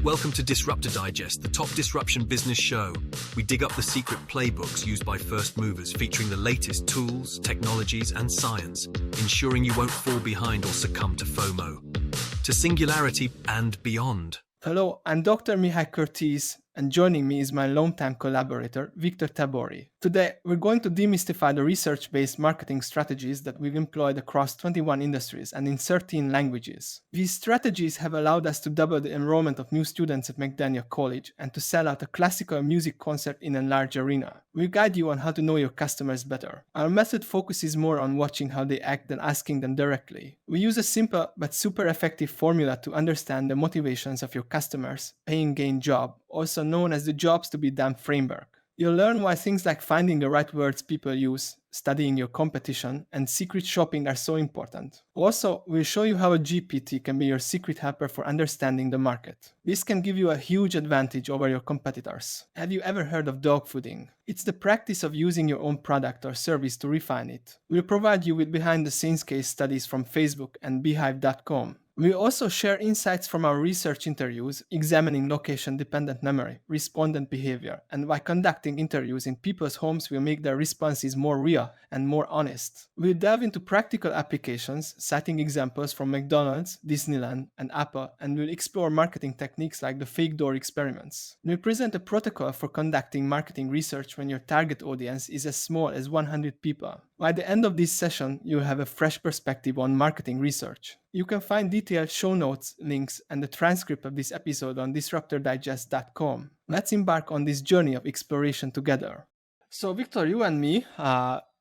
Welcome to Disruptor Digest, the top disruption business show. We dig up the secret playbooks used by first movers, featuring the latest tools, technologies, and science, ensuring you won't fall behind or succumb to FOMO, to singularity and beyond. Hello, I'm Dr. Mihai Curtis, and joining me is my longtime collaborator, Victor Tabori. Today, we're going to demystify the research-based marketing strategies that we've employed across 21 industries and in 13 languages. These strategies have allowed us to double the enrollment of new students at McDaniel College and to sell out a classical music concert in a large arena. We'll guide you on how to know your customers better. Our method focuses more on watching how they act than asking them directly. We use a simple but super effective formula to understand the motivations of your customers, paying gain job, also known as the jobs to be done framework. You'll learn why things like finding the right words people use, studying your competition, and secret shopping are so important. Also, we'll show you how a GPT can be your secret helper for understanding the market. This can give you a huge advantage over your competitors. Have you ever heard of dogfooding? It's the practice of using your own product or service to refine it. We'll provide you with behind-the-scenes case studies from Facebook and Beehive.com. We also share insights from our research interviews examining location-dependent memory, respondent behavior, and why conducting interviews in people's homes will make their responses more real and more honest. We'll delve into practical applications, citing examples from McDonald's, Disneyland, and Apple, and we'll explore marketing techniques like the fake door experiments. We'll present a protocol for conducting marketing research when your target audience is as small as 100 people. By the end of this session, you'll have a fresh perspective on marketing research. You can find detailed show notes, links, and the transcript of this episode on disruptordigest.com. Let's embark on this journey of exploration together. So, Victor, you and me,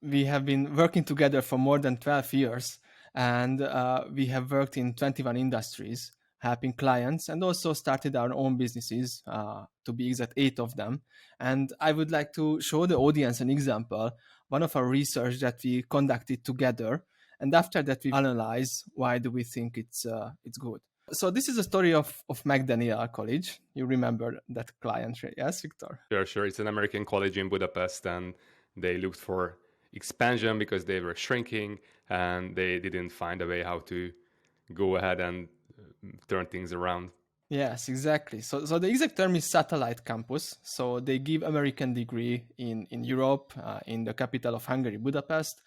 we have been working together for more than 12 years, and we have worked in 21 industries, helping clients, and also started our own businesses, to be exact, 8 of them. And I would like to show the audience an example, one of our research that we conducted together. And after that, we analyze why do we think it's good. So this is a story of McDaniel College. You remember that client, yes, Victor? Sure. It's an American college in Budapest, and they looked for expansion because they were shrinking, and they didn't find a way how to go ahead and turn things around. Yes, exactly. So the exact term is satellite campus. So they give American degree in Europe, in the capital of Hungary, Budapest.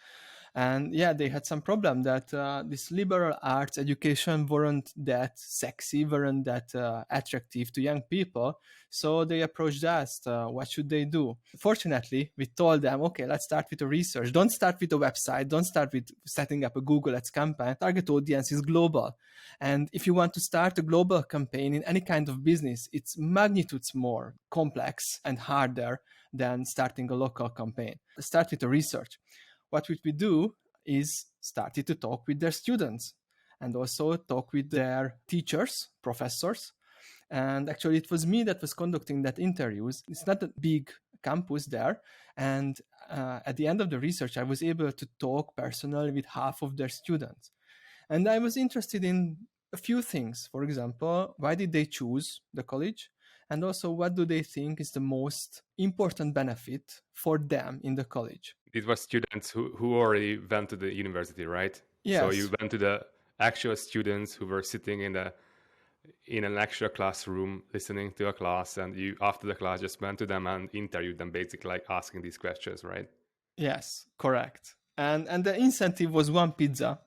And yeah, they had some problem that this liberal arts education weren't that sexy, weren't that attractive to young people. So they approached us, what should they do? Fortunately, we told them, okay, let's start with the research. Don't start with a website. Don't start with setting up a Google Ads campaign. Target audience is global. And if you want to start a global campaign in any kind of business, it's magnitudes more complex and harder than starting a local campaign. Start with the research. What we do is started to talk with their students and also talk with their teachers, professors. And actually, it was me that was conducting that interviews. It's not a big campus there. And at the end of the research, I was able to talk personally with half of their students. And I was interested in a few things. For example, why did they choose the college? And also, what do they think is the most important benefit for them in the college? It was students who already went to the university, right? Yes. So you went to the actual students who were sitting in an actual classroom listening to a class, and you after the class just went to them and interviewed them, basically like asking these questions, right? Yes, correct. And the incentive was 1 pizza.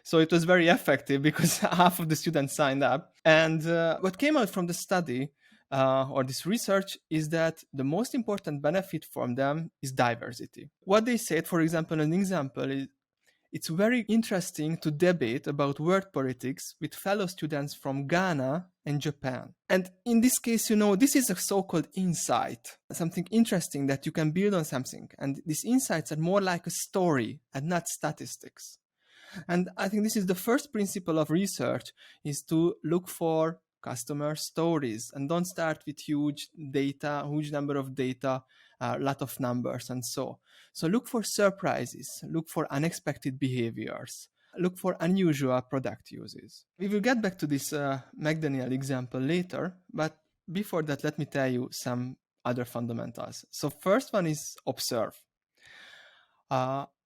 So it was very effective because half of the students signed up. And what came out from the study or this research is that the most important benefit from them is diversity. What they said, for example, an example is it's very interesting to debate about world politics with fellow students from Ghana and Japan. And in this case, this is a so-called insight, something interesting that you can build on something. And these insights are more like a story and not statistics. And I think this is the first principle of research, is to look for customer stories and don't start with huge number of data, a lot of numbers and so look for surprises, look for unexpected behaviors, look for unusual product uses. We will get back to this McDaniel example later, but before that, let me tell you some other fundamentals. So first one is observe.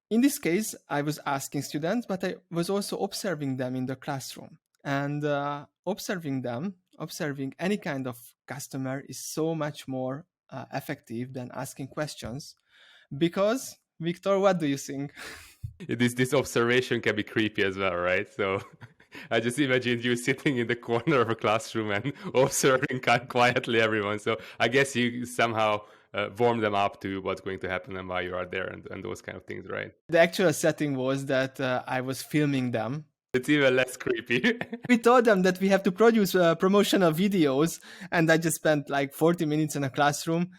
In this case, I was asking students, but I was also observing them in the classroom. And observing them, observing any kind of customer is so much more effective than asking questions. Because, Victor, what do you think? This observation can be creepy as well, right? So I just imagined you sitting in the corner of a classroom and observing quietly everyone. So I guess you somehow warm them up to what's going to happen and why you are there and those kind of things, right? The actual setting was that I was filming them. It's even less creepy. We told them that we have to produce promotional videos, and I just spent like 40 minutes in a classroom.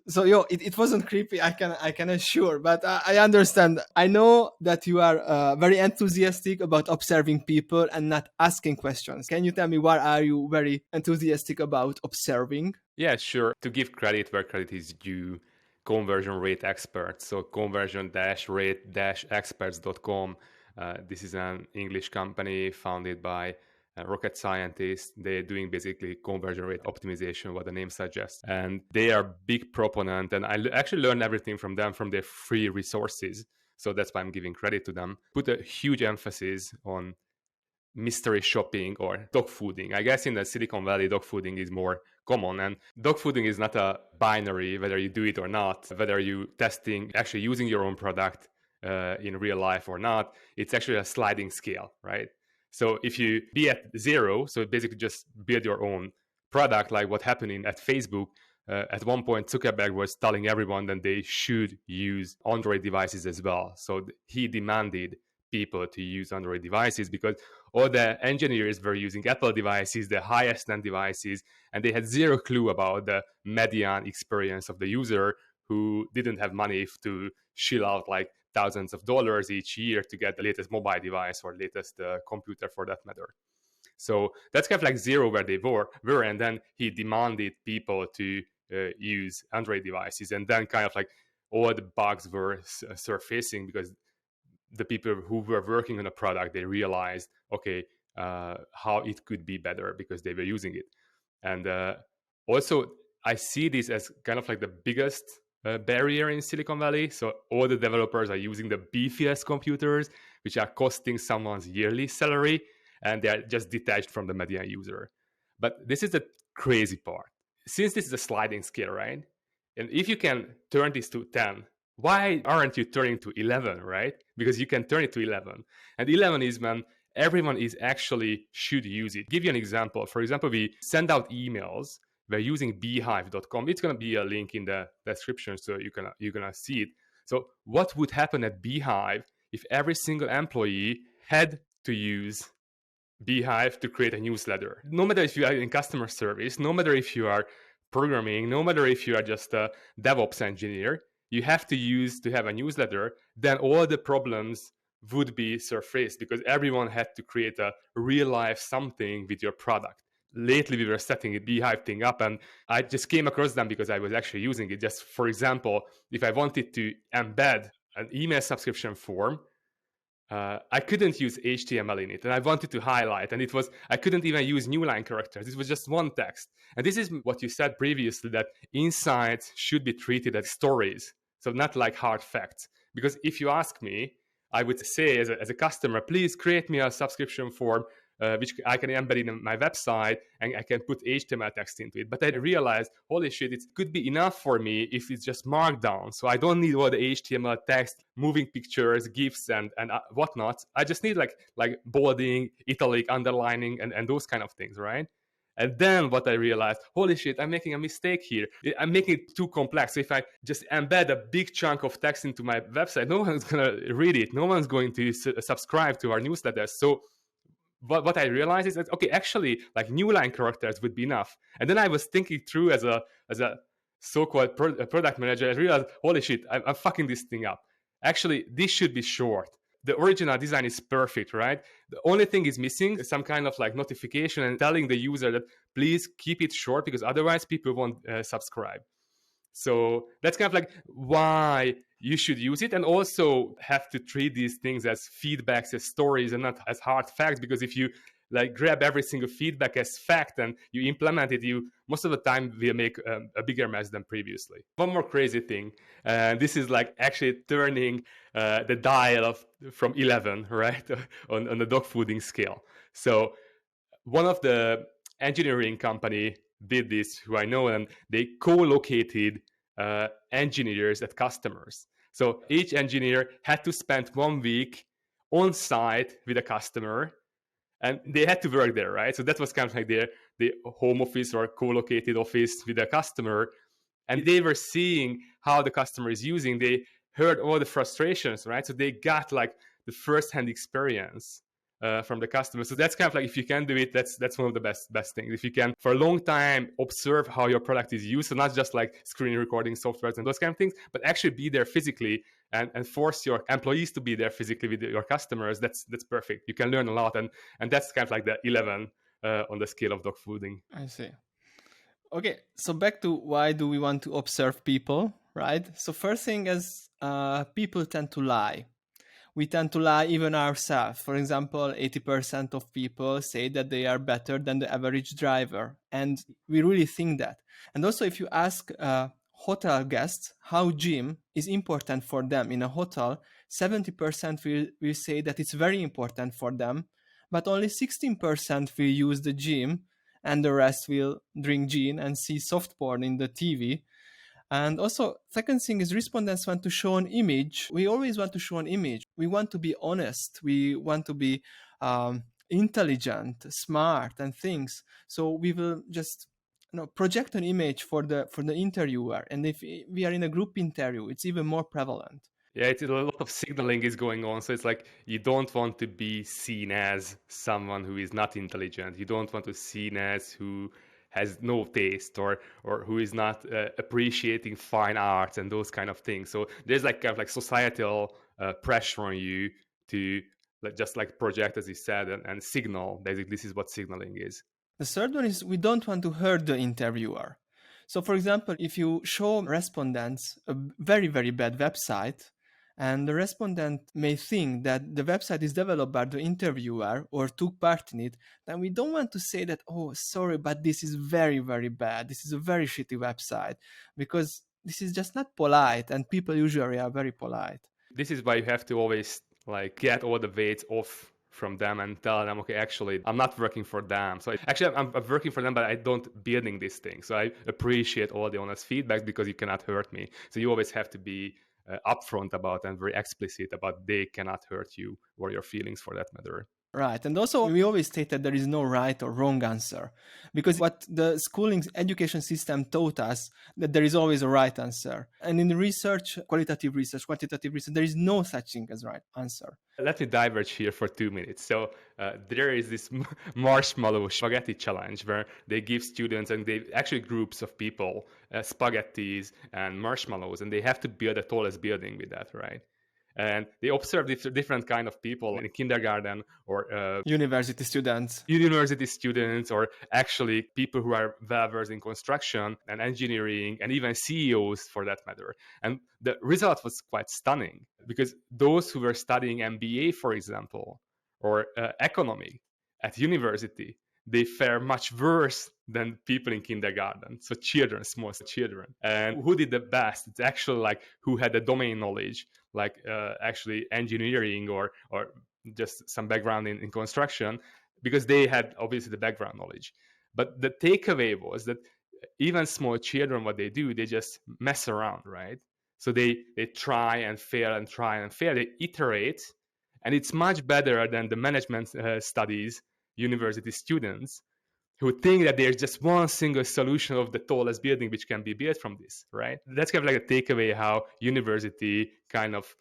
So it wasn't creepy, I can assure, but I understand. I know that you are very enthusiastic about observing people and not asking questions. Can you tell me why are you very enthusiastic about observing? Yeah, sure. To give credit where credit is due, conversion rate experts, so conversion-rate-experts.com. This is an English company founded by rocket scientists. They're doing basically conversion rate optimization, what the name suggests. And they are big proponent. And I actually learned everything from them from their free resources. So that's why I'm giving credit to them. Put a huge emphasis on mystery shopping or dog fooding. I guess in the Silicon Valley, dog fooding is more common. And dog fooding is not a binary, whether you do it or not, whether you testing, actually using your own product in real life or not. It's actually a sliding scale, right? So if you be at 0, so basically just build your own product, like what happened at Facebook. At one point, Zuckerberg was telling everyone that they should use Android devices as well. So he demanded people to use Android devices because all the engineers were using Apple devices, the highest end devices, and they had zero clue about the median experience of the user who didn't have money to shell out like thousands of dollars each year to get the latest mobile device or latest computer for that matter. So that's kind of like 0 where they were, and then he demanded people to use Android devices, and then kind of like all the bugs were surfacing because the people who were working on a product, they realized, okay, how it could be better because they were using it. And also, I see this as kind of like the biggest barrier in Silicon Valley. So all the developers are using the beefiest computers, which are costing someone's yearly salary, and they are just detached from the median user. But this is the crazy part. Since this is a sliding scale, right? And if you can turn this to 10, why aren't you turning to 11, right? Because you can turn it to 11. And 11 is when everyone is actually should use it. Give you an example. For example, we send out emails. We're using beehive.com. It's going to be a link in the description, so you're gonna see it. So what would happen at Beehive if every single employee had to use Beehive to create a newsletter? No matter if you are in customer service, no matter if you are programming, no matter if you are just a DevOps engineer, you have to have a newsletter, then all the problems would be surfaced because everyone had to create a real life something with your product. Lately, we were setting a Beehive thing up, and I just came across them because I was actually using it. Just for example, if I wanted to embed an email subscription form, I couldn't use HTML in it, and I wanted to highlight, and I couldn't even use new line characters. It was just one text. And this is what you said previously, that insights should be treated as stories, so not like hard facts. Because if you ask me, I would say as a customer, please create me a subscription form which I can embed in my website, and I can put HTML text into it. But I realized, holy shit, it could be enough for me if it's just markdown. So I don't need all the HTML text, moving pictures, GIFs, and whatnot. I just need like bolding, italic, underlining, and those kind of things, right? And then what I realized, holy shit, I'm making a mistake here. I'm making it too complex. So if I just embed a big chunk of text into my website, no one's going to read it. No one's going to subscribe to our newsletters. So what I realized is that, okay, actually, like new line characters would be enough. And then I was thinking through as a so-called product manager, I realized, holy shit, I'm fucking this thing up. Actually, this should be short. The original design is perfect, right? The only thing is missing is some kind of like notification and telling the user that please keep it short because otherwise people won't subscribe. So that's kind of like why you should use it, and also have to treat these things as feedbacks, as stories, and not as hard facts. Because if you like grab every single feedback as fact and you implement it, you most of the time will make a bigger mess than previously. One more crazy thing, and this is like actually turning the dial from 11, right, on the dog fooding scale. So one of the engineering company did this, who I know, and they co-located engineers at customers. So each engineer had to spend 1 week on site with a customer, and they had to work there, right? So that was kind of like the home office or co-located office with a customer, and they were seeing how the customer is using. They heard all the frustrations, right? So they got like the first-hand experience from the customer. So that's kind of like, if you can do it, that's one of the best things. If you can for a long time observe how your product is used, so not just like screen recording softwares and those kind of things, but actually be there physically and force your employees to be there physically with your customers, that's perfect. You can learn a lot, and that's kind of like the 11 on the scale of dog fooding. I see. Okay, so back to why do we want to observe people, right? So first thing is people tend to lie. We tend to lie even ourselves. For example, 80% of people say that they are better than the average driver. And we really think that. And also, if you ask hotel guests how gym is important for them in a hotel, 70% will say that it's very important for them, but only 16% will use the gym, and the rest will drink gin and see soft porn in the TV. And also, second thing is respondents want to show an image. We always want to show an image. We want to be honest. We want to be intelligent, smart, and things. So we will just project an image for the interviewer. And if we are in a group interview, it's even more prevalent. Yeah, it's a lot of signaling is going on. So it's like, you don't want to be seen as someone who is not intelligent. You don't want to be seen as who has no taste or who is not appreciating fine arts and those kind of things. So there's like kind of like societal pressure on you to just like project, as you said, and signal. Basically, this is what signaling is. The third one is we don't want to hurt the interviewer. So for example, if you show respondents a very, very bad website, and the respondent may think that the website is developed by the interviewer or took part in it, then we don't want to say that, oh, sorry, but this is very, very bad. This is a very shitty website, because this is just not polite, and people usually are very polite. This is why you have to always like get all the weights off from them and tell them, okay, actually, I'm not working for them. So actually, I'm working for them, but I don't building this thing. So I appreciate all the honest feedback, because you cannot hurt me. So you always have to be upfront about and very explicit about they cannot hurt you or your feelings for that matter. Right. And also, we always state that there is no right or wrong answer, because what the schooling education system taught us, that there is always a right answer. And in research, qualitative research, quantitative research, there is no such thing as right answer. Let me diverge here for 2 minutes. So there is this marshmallow spaghetti challenge where they give students, and they actually groups of people, spaghettis and marshmallows, and they have to build the tallest building with that, right? And they observe different kind of people in kindergarten or university students, or actually people who are well versed in construction and engineering, and even CEOs for that matter. And the result was quite stunning, because those who were studying MBA, for example, or economy at university, they fare much worse than people in kindergarten. So children, small children. And who did the best? It's actually like who had the domain knowledge, like actually engineering or just some background in construction, because they had obviously the background knowledge. But the takeaway was that even small children, what they do, they just mess around, right? So they try and fail and try and fail. They iterate. And it's much better than the management studies university students who think that there's just one single solution of the tallest building which can be built from this, right? That's kind of like a takeaway how university kind of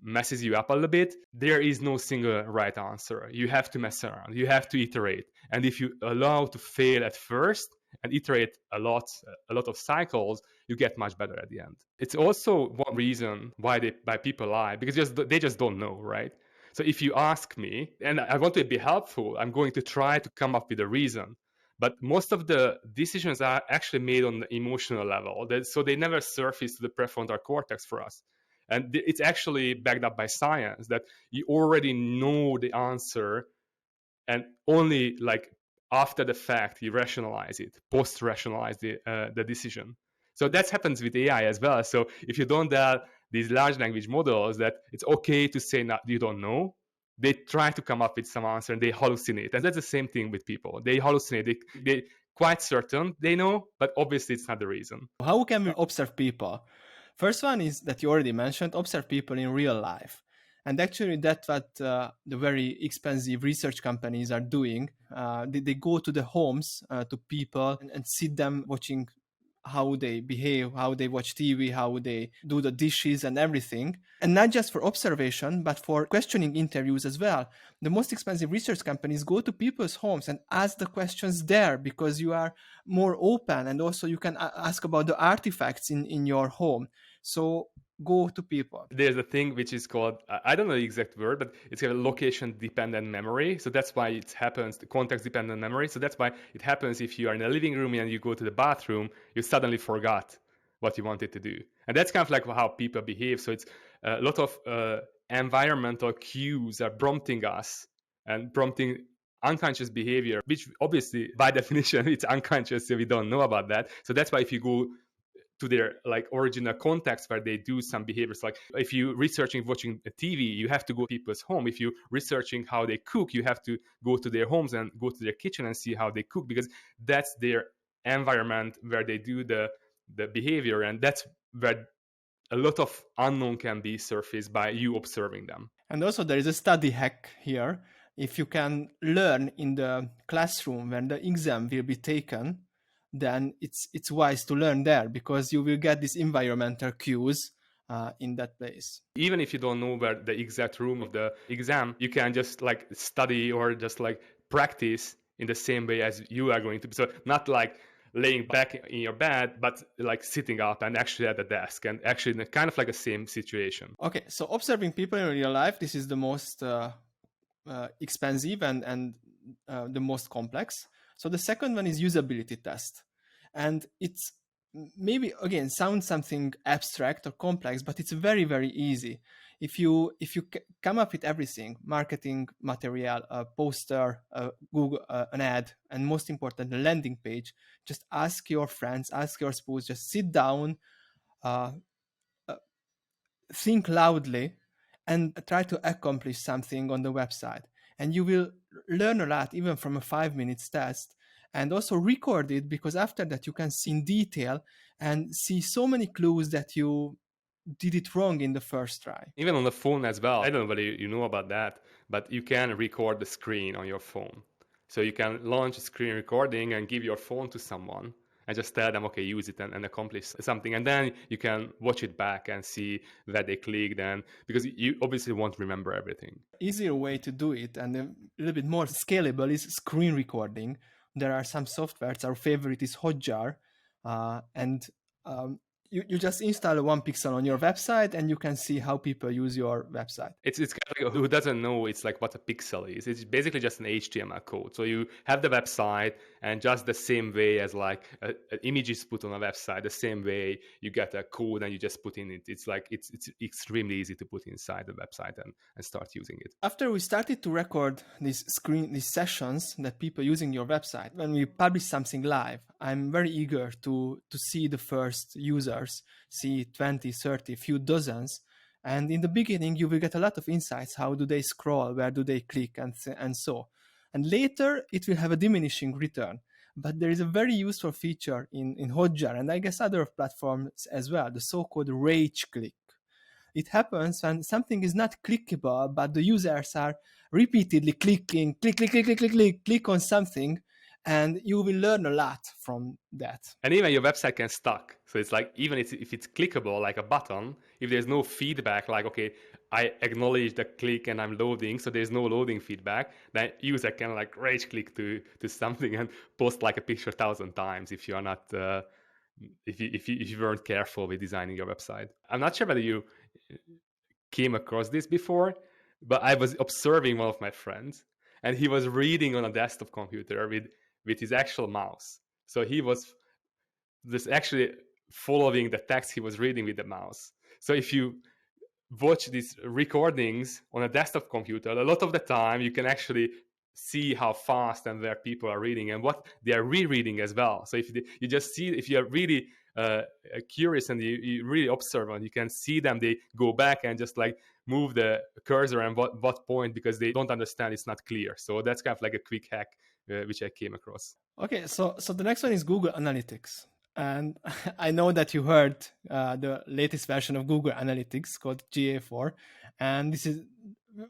messes you up a little bit. There is no single right answer. You have to mess around. You have to iterate. And if you allow to fail at first and iterate a lot of cycles, you get much better at the end. It's also one reason why people lie, because they just don't know, right? So if you ask me, and I want to be helpful, I'm going to try to come up with a reason. But most of the decisions are actually made on the emotional level. So they never surface to the prefrontal cortex for us. And it's actually backed up by science that you already know the answer, and only like after the fact you rationalize it, post-rationalize the decision. So that happens with AI as well. So if you don't have these large language models, that it's okay to say you don't know, they try to come up with some answer and they hallucinate. And that's the same thing with people. They hallucinate. They quite certain they know, but obviously it's not the reason. How can we observe people? First one is that you already mentioned, observe people in real life. And actually that's what the very expensive research companies are doing. They go to the homes to people and sit them watching how they behave, how they watch TV, how they do the dishes and everything. And not just for observation, but for questioning interviews as well. The most expensive research companies go to people's homes and ask the questions there because you are more open, and also you can ask about the artifacts in your home. So go to people. There's a thing which is called, I don't know the exact word, but it's a location dependent memory. So that's why it happens, the context dependent memory. So that's why it happens if you are in a living room and you go to the bathroom, you suddenly forgot what you wanted to do. And that's kind of like how people behave. So it's a lot of environmental cues are prompting us and prompting unconscious behavior, which obviously by definition it's unconscious, so we don't know about that. So that's why if you go to their like original context where they do some behaviors, like if you researching watching a TV, you have to go to people's home. If you researching how they cook, you have to go to their homes and go to their kitchen and see how they cook, because that's their environment where they do the behavior, and that's where a lot of unknown can be surfaced by you observing them. And also there is a study hack here. If you can learn in the classroom when the exam will be taken, then it's wise to learn there, because you will get these environmental cues in that place. Even if you don't know where the exact room of the exam, you can just like study or just like practice in the same way as you are going to be. So not like laying back in your bed, but like sitting up and actually at the desk, and actually in kind of like the same situation. Okay, so observing people in real life, this is the most expensive and the most complex. So the second one is usability test. And it's maybe, again, sounds something abstract or complex, but it's very, very easy. If you come up with everything, marketing material, a poster, Google, an ad, and most important, a landing page, just ask your friends, ask your spouse, just sit down, think loudly, and try to accomplish something on the website. And you will learn a lot, even from a 5 minutes test, and also record it, because after that you can see in detail and see so many clues that you did it wrong in the first try. Even on the phone as well. I don't know whether you know about that, but you can record the screen on your phone. So you can launch a screen recording and give your phone to someone and just tell them, okay, use it and accomplish something. And then you can watch it back and see where they clicked, and because you obviously won't remember everything. Easier way to do it and a little bit more scalable is screen recording. There are some softwares. Our favorite is Hotjar, and you just install one pixel on your website and you can see how people use your website. It's kind of like, who doesn't know, it's like what a pixel is. It's basically just an HTML code. So you have the website, and just the same way as like an image is put on a website, the same way you get a code and you just put in it. It's like it's extremely easy to put inside the website and start using it. After we started to record these sessions that people using your website, when we publish something live, I'm very eager to see the first users, see 20, 30, few dozens. And in the beginning, you will get a lot of insights. How do they scroll? Where do they click? And so. And later, it will have a diminishing return. But there is a very useful feature in Hotjar, and I guess other platforms as well, the so-called rage click. It happens when something is not clickable, but the users are repeatedly clicking, click on something, and you will learn a lot from that. And even your website can stuck. So it's like, even if it's clickable, like a button, if there's no feedback, like, okay, I acknowledge the click and I'm loading, so there's no loading feedback, then user can like rage click to something and post like a picture 1,000 times if you are not, if you weren't careful with designing your website. I'm not sure whether you came across this before, but I was observing one of my friends, and he was reading on a desktop computer with his actual mouse. So he was just actually following the text he was reading with the mouse. So if you watch these recordings on a desktop computer, a lot of the time you can actually see how fast and where people are reading and what they are rereading as well. So you just see, if you're really curious and you really observe, and you can see them, they go back and just like move the cursor and what point, because they don't understand, it's not clear. So that's kind of like a quick hack which I came across. Okay, so the next one is Google Analytics. And I know that you heard the latest version of Google Analytics called GA4. And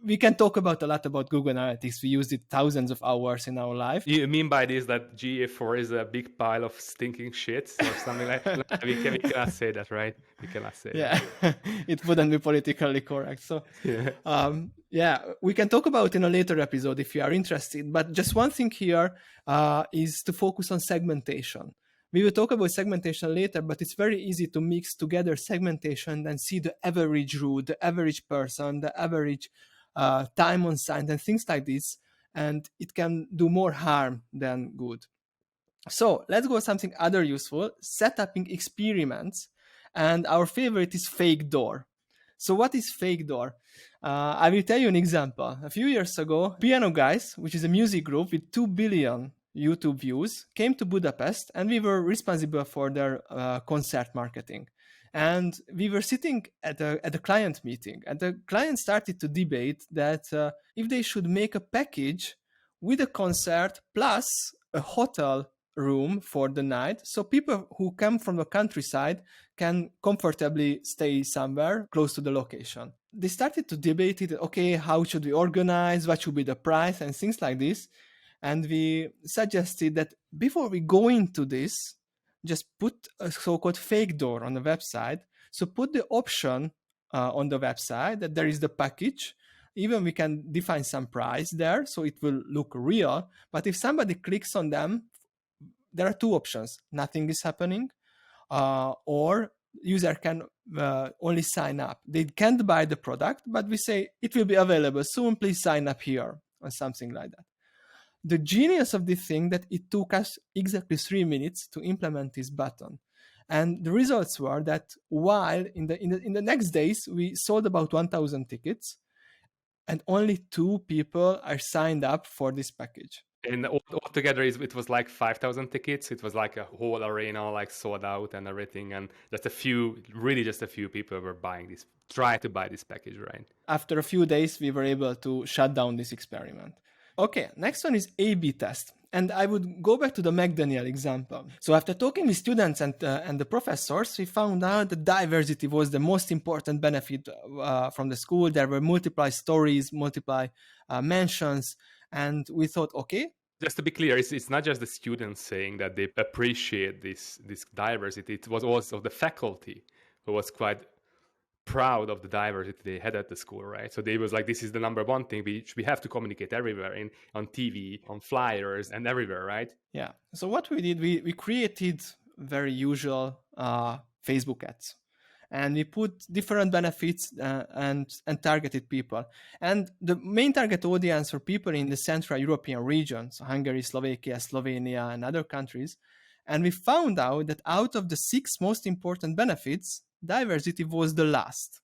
we can talk a lot about Google Analytics. We used it thousands of hours in our life. You mean by this that GA4 is a big pile of stinking shit or something like that? We cannot say that, right? We cannot say that. It wouldn't be politically correct. So, yeah, we can talk about it in a later episode if you are interested. But just one thing here is to focus on segmentation. We will talk about segmentation later, but it's very easy to mix together segmentation and see the average route, the average person, the average time on site and things like this. And it can do more harm than good. So let's go with something other useful, setting experiments. And our favorite is Fake Door. So what is Fake Door? I will tell you an example. A few years ago, Piano Guys, which is a music group with 2 billion YouTube views, came to Budapest, and we were responsible for their concert marketing. And we were sitting at a client meeting, and the client started to debate that if they should make a package with a concert plus a hotel room for the night, so people who come from the countryside can comfortably stay somewhere close to the location. They started to debate it. Okay, how should we organize? What should be the price and things like this? And we suggested that before we go into this, just put a so-called fake door on the website. So put the option on the website that there is the package. Even we can define some price there, so it will look real. But if somebody clicks on them, there are two options. Nothing is happening, or user can only sign up. They can't buy the product, but we say it will be available soon. Please sign up here, or something like that. The genius of this thing that it took us exactly 3 minutes to implement this button. And the results were that while in the next days, we sold about 1,000 tickets, and only 2 people are signed up for this package. And altogether, it was like 5,000 tickets. It was like a whole arena, like sold out and everything. And just a few people were try to buy this package, right? After a few days, we were able to shut down this experiment. Okay, next one is A/B test. And I would go back to the McDaniel example. So after talking with students and the professors, we found out that diversity was the most important benefit from the school. There were multiple stories, multiple mentions, and we thought, okay. Just to be clear, it's not just the students saying that they appreciate this diversity. It was also the faculty who was quite proud of the diversity they had at the school, right? So they was like, this is the number one thing we have to communicate everywhere, on TV, on flyers, and everywhere, right? Yeah. So what we did, we created very usual Facebook ads, and we put different benefits and targeted people. And the main target audience were people in the Central European region, so Hungary, Slovakia, Slovenia, and other countries. And we found out that out of the 6 most important benefits, diversity was the last.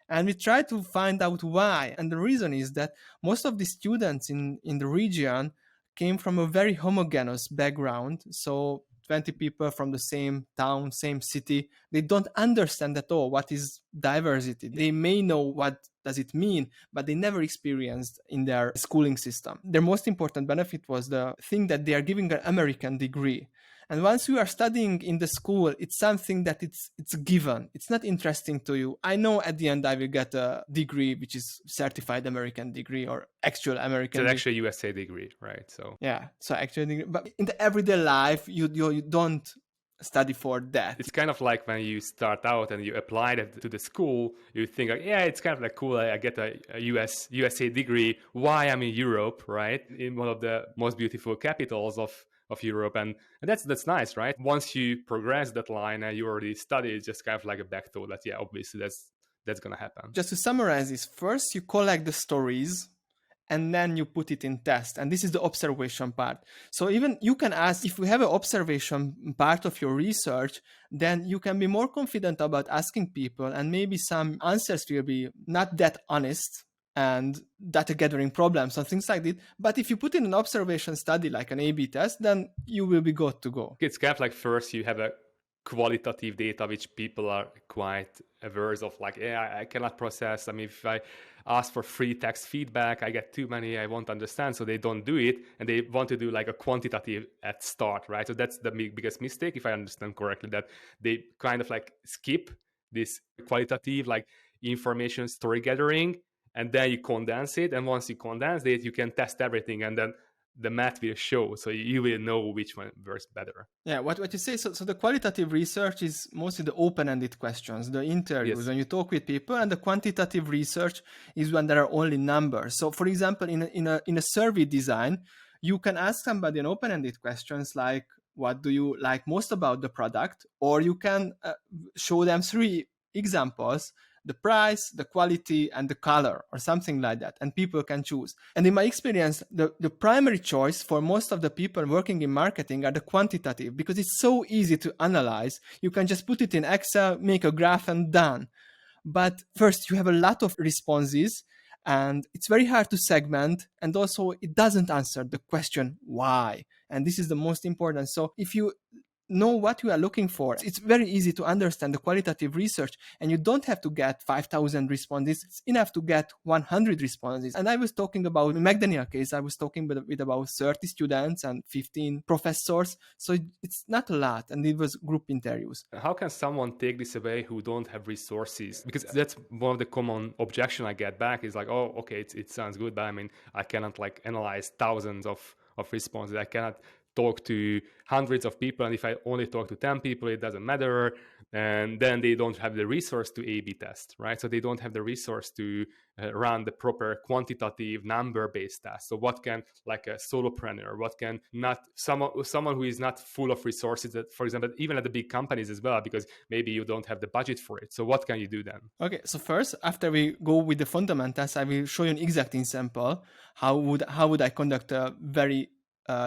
And we tried to find out why. And the reason is that most of the students in the region came from a very homogeneous background. So 20 people from the same town, same city, they don't understand at all what is diversity. They may know what does it mean, but they never experienced in their schooling system. Their most important benefit was the thing that they are giving an American degree. And once you are studying in the school, it's something that it's given. It's not interesting to you. I know at the end I will get a degree, which is certified American degree or actual American. It's actually USA degree, right? So yeah, so actual degree. But in the everyday life, you don't study for that. It's kind of like when you start out and you apply that to the school, you think like, yeah, it's kind of like cool. I get a USA degree. Why I'm in Europe, right? In one of the most beautiful capitals of Europe, and that's nice, right? Once you progress that line and you already study, it's just kind of like a back thought that, yeah, obviously that's gonna happen. Just to summarize this, first you collect the stories and then you put it in test, and this is the observation part. So even you can ask, if we have an observation part of your research, then you can be more confident about asking people, and maybe some answers will be not that honest and data gathering problems and things like that. But if you put in an observation study like an A/B test, then you will be good to go. It's kind of like first you have a qualitative data which people are quite averse of, like, yeah, I cannot process. I mean, if I ask for free text feedback, I get too many, I won't understand, so they don't do it, and they want to do like a quantitative at start, right? So that's the biggest mistake, if I understand correctly, that they kind of like skip this qualitative like information story gathering, and then you condense it, and once you condense it, you can test everything, and then the math will show, so you will know which one works better. Yeah, what you say, so the qualitative research is mostly the open-ended questions, the interviews, Yes. when you talk with people, and the quantitative research is when there are only numbers. So for example, in a survey design, you can ask somebody an open-ended questions like, what do you like most about the product? Or you can show them 3 examples: the price, the quality, and the color, or something like that, and people can choose. And in my experience, the primary choice for most of the people working in marketing are the quantitative, because it's so easy to analyze. You can just put it in Excel, make a graph, and done. But first, you have a lot of responses, and it's very hard to segment, and also it doesn't answer the question why, and this is the most important. So if you know what you are looking for, it's very easy to understand the qualitative research, and you don't have to get 5,000 responses. It's enough to get 100 responses. And I was talking about, in McDaniel case, I was talking with about 30 students and 15 professors. So it's not a lot, and it was group interviews. How can someone take this away who don't have resources? Because that's one of the common objection I get back is like, oh, okay, it sounds good, but I mean, I cannot like analyze thousands of responses. I cannot talk to hundreds of people, and if I only talk to 10 people, it doesn't matter. And then they don't have the resource to A/B test, right? So they don't have the resource to run the proper quantitative number-based test. So what can, like a solopreneur, what can not someone who is not full of resources, that, for example, even at the big companies as well, because maybe you don't have the budget for it. So what can you do then? Okay, so first, after we go with the fundamentals, I will show you an exact example. How would I conduct a very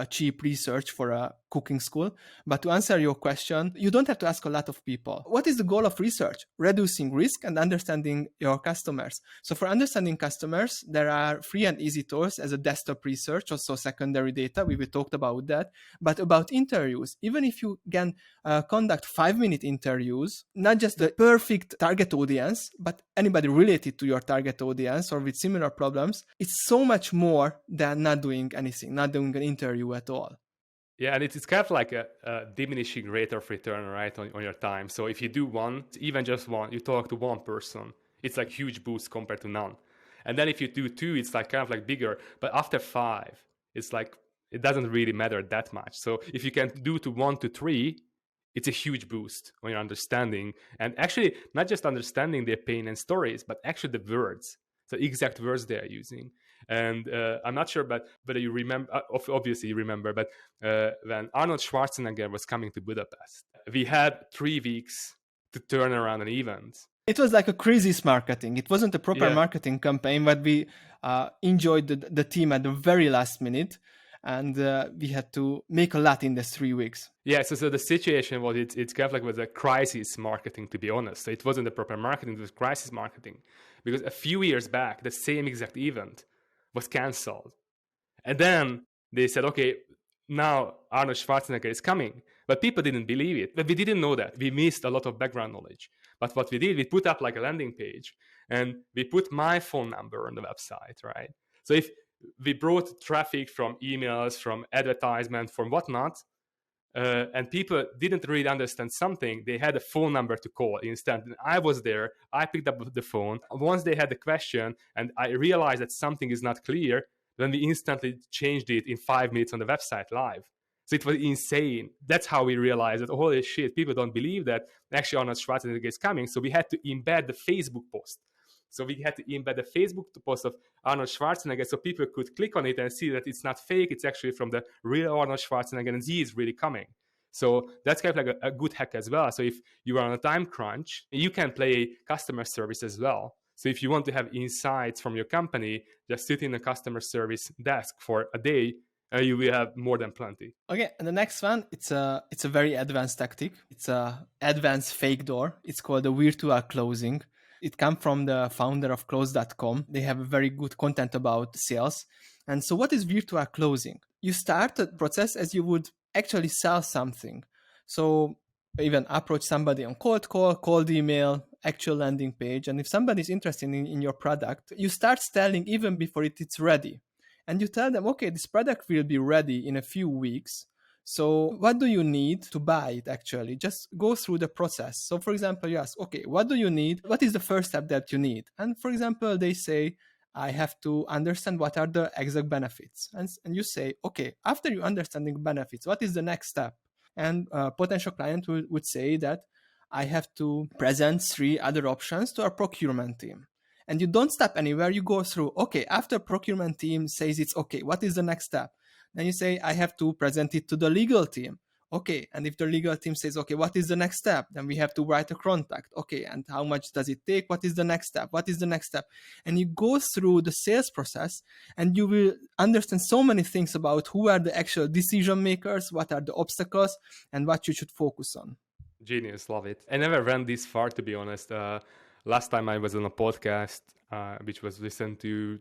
cheap research for a cooking school? But to answer your question, you don't have to ask a lot of people. What is the goal of research? Reducing risk and understanding your customers. So for understanding customers, there are free and easy tools as a desktop research, also secondary data. We talked about that. But about interviews, even if you can conduct 5-minute interviews, not just the perfect target audience, but anybody related to your target audience or with similar problems, it's so much more than not doing anything, not doing an interview at all. Yeah, and it's kind of like a diminishing rate of return, right, on your time. So if you do one, even just one, you talk to one person, it's like huge boost compared to none. And then if you do 2, it's like kind of like bigger. But after 5, it's like, it doesn't really matter that much. So if you can do to 1 to 3, it's a huge boost on your understanding. And actually, not just understanding their pain and stories, but actually the words, the exact words they are using. And I'm not sure, but you remember, obviously you remember, but when Arnold Schwarzenegger was coming to Budapest, we had 3 weeks to turn around an event. It was like a crisis marketing. It wasn't a proper marketing campaign, but we enjoyed the team at the very last minute, and we had to make a lot in these 3 weeks. Yeah, so the situation was, it's kind of like was a crisis marketing, to be honest. So it wasn't the proper marketing, it was crisis marketing. Because a few years back, the same exact event was cancelled. And then they said, okay, now Arnold Schwarzenegger is coming. But people didn't believe it. But we didn't know that. We missed a lot of background knowledge. But what we did, we put up like a landing page, and we put my phone number on the website, right? So if we brought traffic from emails, from advertisement, from whatnot, and people didn't really understand something, they had a phone number to call instead. And I was there, I picked up the phone. Once they had the question and I realized that something is not clear, then we instantly changed it in 5 minutes on the website live. So it was insane. That's how we realized that, holy shit, people don't believe that actually Arnold Schwarzenegger is coming. So we had to embed the Facebook post. So we had to embed the Facebook post of Arnold Schwarzenegger so people could click on it and see that it's not fake. It's actually from the real Arnold Schwarzenegger, and he is really coming. So that's kind of like a good hack as well. So if you are on a time crunch, you can play customer service as well. So if you want to have insights from your company, just sit in a customer service desk for a day, and you will have more than plenty. Okay, and the next one, it's a very advanced tactic. It's a advanced fake door. It's called the virtual closing. It comes from the founder of Close.com. They have very good content about sales. And so what is virtual closing? You start the process as you would actually sell something. So even approach somebody on cold call, cold email, actual landing page. And if somebody is interested in your product, you start selling even before it's ready. And you tell them, okay, this product will be ready in a few weeks. So what do you need to buy it actually? Just go through the process. So for example, you ask, okay, what do you need? What is the first step that you need? And for example, they say, I have to understand what are the exact benefits. And you say, okay, after you understanding benefits, what is the next step? And a potential client would say that I have to present 3 other options to our procurement team. And you don't stop anywhere. You go through, okay, after procurement team says it's okay, what is the next step? Then you say, I have to present it to the legal team. Okay, and if the legal team says, okay, what is the next step? Then we have to write a contract. Okay, and how much does it take? What is the next step? What is the next step? And you go through the sales process and you will understand so many things about who are the actual decision makers, what are the obstacles, and what you should focus on. Genius, love it. I never went this far, to be honest. Last time I was on a podcast, which was listened to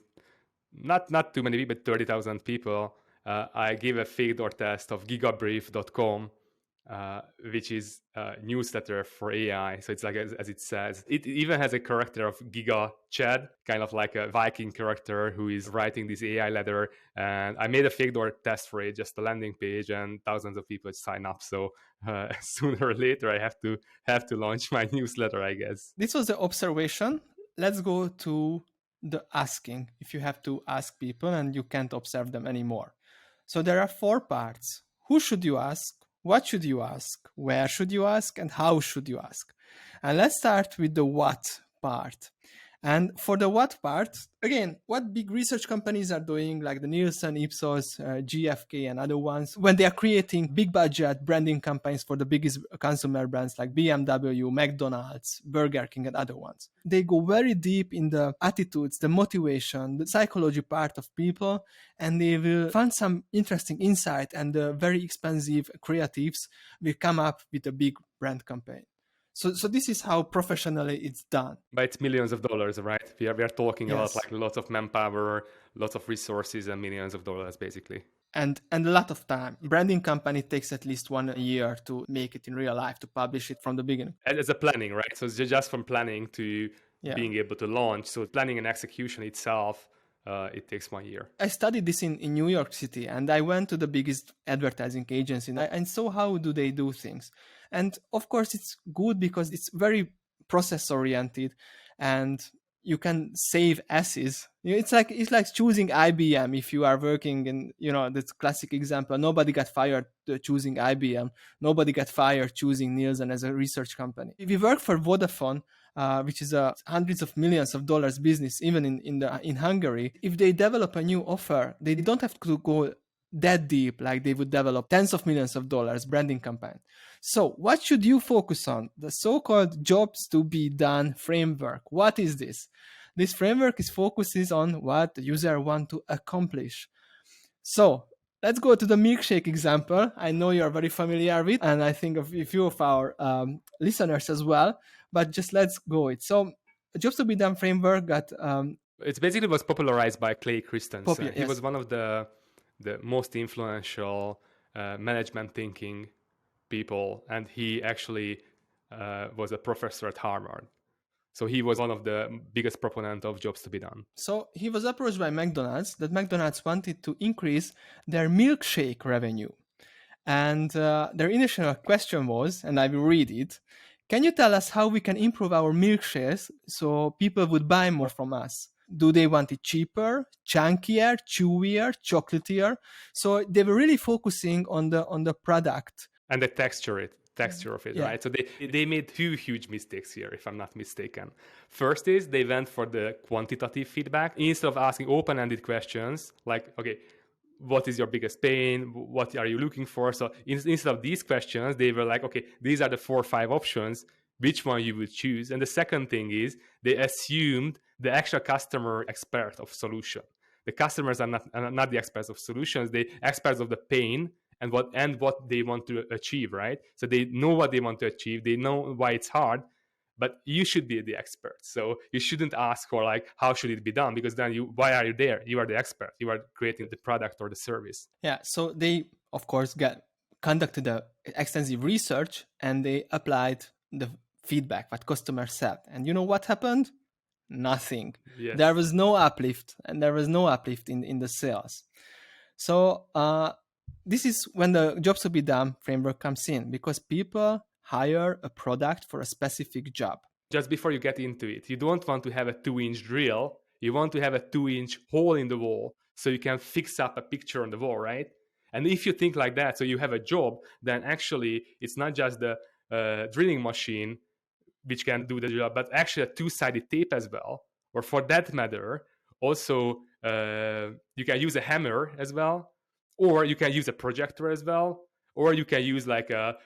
not too many people, but 30,000 people. I gave a fake door test of gigabrief.com, which is a newsletter for AI. So it's like, as it says, it even has a character of Giga Chad, kind of like a Viking character who is writing this AI letter. And I made a fake door test for it, just a landing page, and thousands of people sign up. So sooner or later, I have to launch my newsletter, I guess. This was the observation. Let's go to the asking. If you have to ask people and you can't observe them anymore. So there are 4 parts. Who should you ask? What should you ask? Where should you ask? And how should you ask? And let's start with the what part. And for the what part, again, what big research companies are doing, like the Nielsen, Ipsos, GfK, and other ones, when they are creating big budget branding campaigns for the biggest consumer brands like BMW, McDonald's, Burger King, and other ones, they go very deep in the attitudes, the motivation, the psychology part of people, and they will find some interesting insight, and the very expensive creatives will come up with a big brand campaign. So this is how professionally it's done. But it's millions of dollars, right? We are talking Yes. about like lots of manpower, lots of resources, and millions of dollars, basically. And a lot of time. Branding company takes at least 1 year to make it in real life, to publish it from the beginning. As a planning, right? So it's just from planning to being able to launch. So planning and execution itself, it takes 1 year. I studied this in New York City, and I went to the biggest advertising agency and saw how do they do things. And of course, it's good because it's very process oriented, and you can save S's. It's like choosing IBM. If you are working in, this classic example, nobody got fired choosing IBM. Nobody got fired choosing Nielsen as a research company. If you work for Vodafone, which is a hundreds of millions of dollars business, even in Hungary, if they develop a new offer, they don't have to go that deep like they would develop tens of millions of dollars branding campaign. So what should you focus on? The so-called jobs to be done framework. What is this? This framework focuses on what the user want to accomplish. So let's go to the milkshake example. I know you're very familiar with, and I think of a few of our listeners as well, but just let's go it. So jobs to be done framework got... It basically was popularized by Clay Christensen. Yes. He was one of the most influential management thinking people, and he actually was a professor at Harvard. So he was one of the biggest proponents of jobs to be done. So he was approached by McDonald's that McDonald's wanted to increase their milkshake revenue. And their initial question was, and I will read it, can you tell us how we can improve our milkshakes so people would buy more from us? Do they want it cheaper, chunkier, chewier, chocolatier? So they were really focusing on the product. And the texture of it, right? So they made 2 huge mistakes here, if I'm not mistaken. First is they went for the quantitative feedback. Instead of asking open-ended questions like, okay, what is your biggest pain? What are you looking for? So instead of these questions, they were like, okay, these are the 4 or 5 options. Which one you would choose? And the second thing is they assumed the actual customer expert of solution. The customers are not the experts of solutions. They experts of the pain and what they want to achieve, right? So they know what they want to achieve. They know why it's hard, but you should be the expert. So you shouldn't ask for like, how should it be done? Because then why are you there? You are the expert. You are creating the product or the service. Yeah. So they, of course, conducted a extensive research and they applied the feedback that customers said. And you know what happened? Nothing. Yes. There was no uplift, and there was no uplift in the sales. So this is when the jobs to be done framework comes in, because people hire a product for a specific job. Just before you get into it, you don't want to have a 2-inch drill. You want to have a 2-inch hole in the wall so you can fix up a picture on the wall, right? And if you think like that, so you have a job, then actually it's not just the drilling machine which can do the job, but actually a 2-sided tape as well. Or for that matter, also you can use a hammer as well, or you can use a projector as well, or you can use like a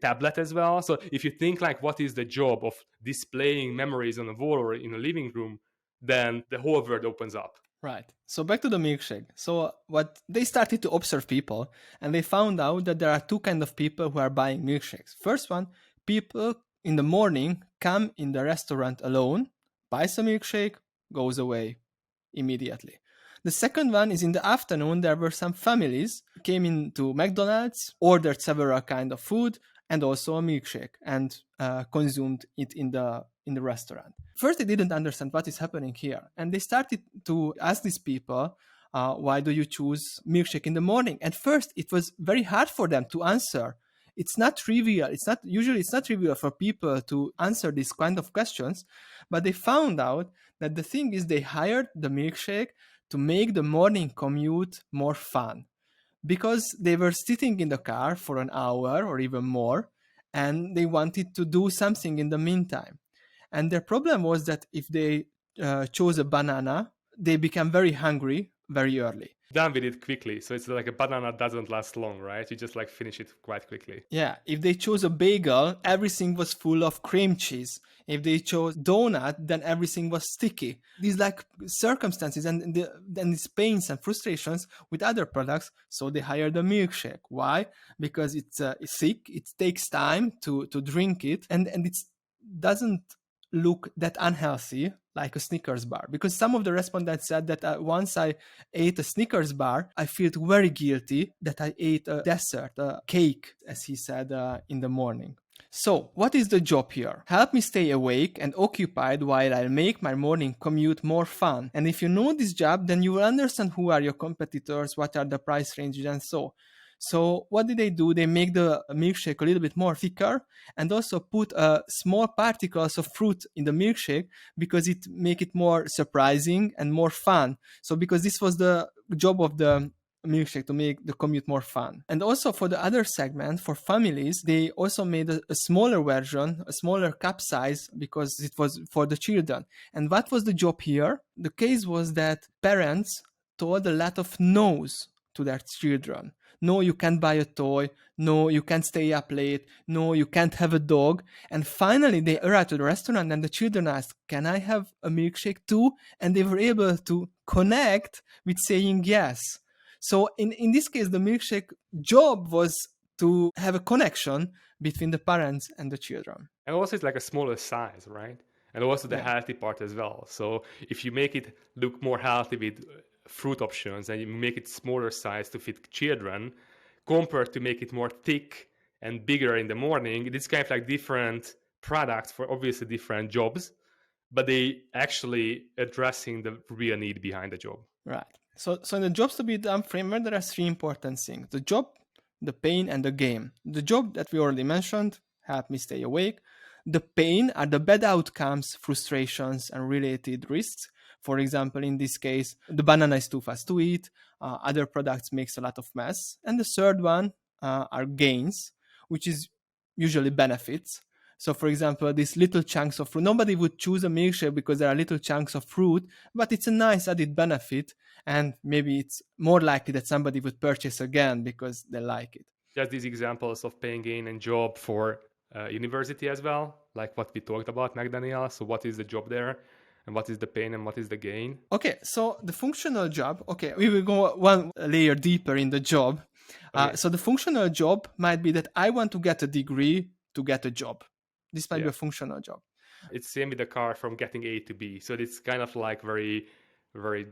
tablet as well. So if you think like what is the job of displaying memories on a wall or in a living room, then the whole world opens up. Right. So back to the milkshake. So what they started to observe people, and they found out that there are two kinds of people who are buying milkshakes. First one, people in the morning come in the restaurant alone, buys a milkshake, goes away immediately. The second one is in the afternoon, there were some families came into McDonald's, ordered several kinds of food and also a milkshake, and consumed it in the restaurant. First, they didn't understand what is happening here, and they started to ask these people, why do you choose milkshake in the morning? At first, it was very hard for them to answer. It's not trivial. It's not trivial for people to answer these kind of questions, but they found out that the thing is they hired the milkshake to make the morning commute more fun, because they were sitting in the car for an hour or even more, and they wanted to do something in the meantime. And their problem was that if they chose a banana, they became very hungry very early. Done with it quickly. So it's like a banana doesn't last long, right? You just like finish it quite quickly. Yeah. If they chose a bagel, everything was full of cream cheese. If they chose donut, then everything was sticky. These like circumstances and these pains and frustrations with other products. So they hired a milkshake. Why? Because it's thick. It takes time to drink it, and it doesn't look that unhealthy like a Snickers bar, because some of the respondents said that once I ate a Snickers bar, I felt very guilty that I ate a dessert, a cake, as he said, in the morning. So what is the job here? Help me stay awake and occupied while I make my morning commute more fun. And if you know this job, then you will understand who are your competitors, what are the price ranges, and so. So what did they do? They make the milkshake a little bit more thicker and also put small particles of fruit in the milkshake, because it make it more surprising and more fun. So because this was the job of the milkshake, to make the commute more fun. And also for the other segment, for families, they also made a smaller version, a smaller cup size, because it was for the children. And what was the job here? The case was that parents told a lot of no's to their children. No, you can't buy a toy. No, you can't stay up late. No, you can't have a dog. And finally, they arrived at the restaurant and the children asked, can I have a milkshake too? And they were able to connect with saying yes. So in this case, the milkshake job was to have a connection between the parents and the children. And also it's like a smaller size, right? And also the healthy part as well. So if you make it look more healthy with fruit options and you make it smaller size to fit children, compared to make it more thick and bigger in the morning, it's kind of like different products for obviously different jobs, but they actually addressing the real need behind the job. Right. So in the jobs to be done framework, there are three important things: the job, the pain, and the game. The job that we already mentioned, help me stay awake. The pain are the bad outcomes, frustrations, and related risks. For example, in this case, the banana is too fast to eat. Other products makes a lot of mess. And the third one are gains, which is usually benefits. So, for example, these little chunks of fruit. Nobody would choose a milkshake because there are little chunks of fruit, but it's a nice added benefit. And maybe it's more likely that somebody would purchase again because they like it. Just these examples of pain, gain, and job for university as well, like what we talked about, McDaniel. So what is the job there? And what is the pain and what is the gain? Okay, so the functional job, we will go one layer deeper in the job. Okay. So the functional job might be that I want to get a degree to get a job. This might be a functional job. It's same with the car from getting A to B. So it's kind of like very, very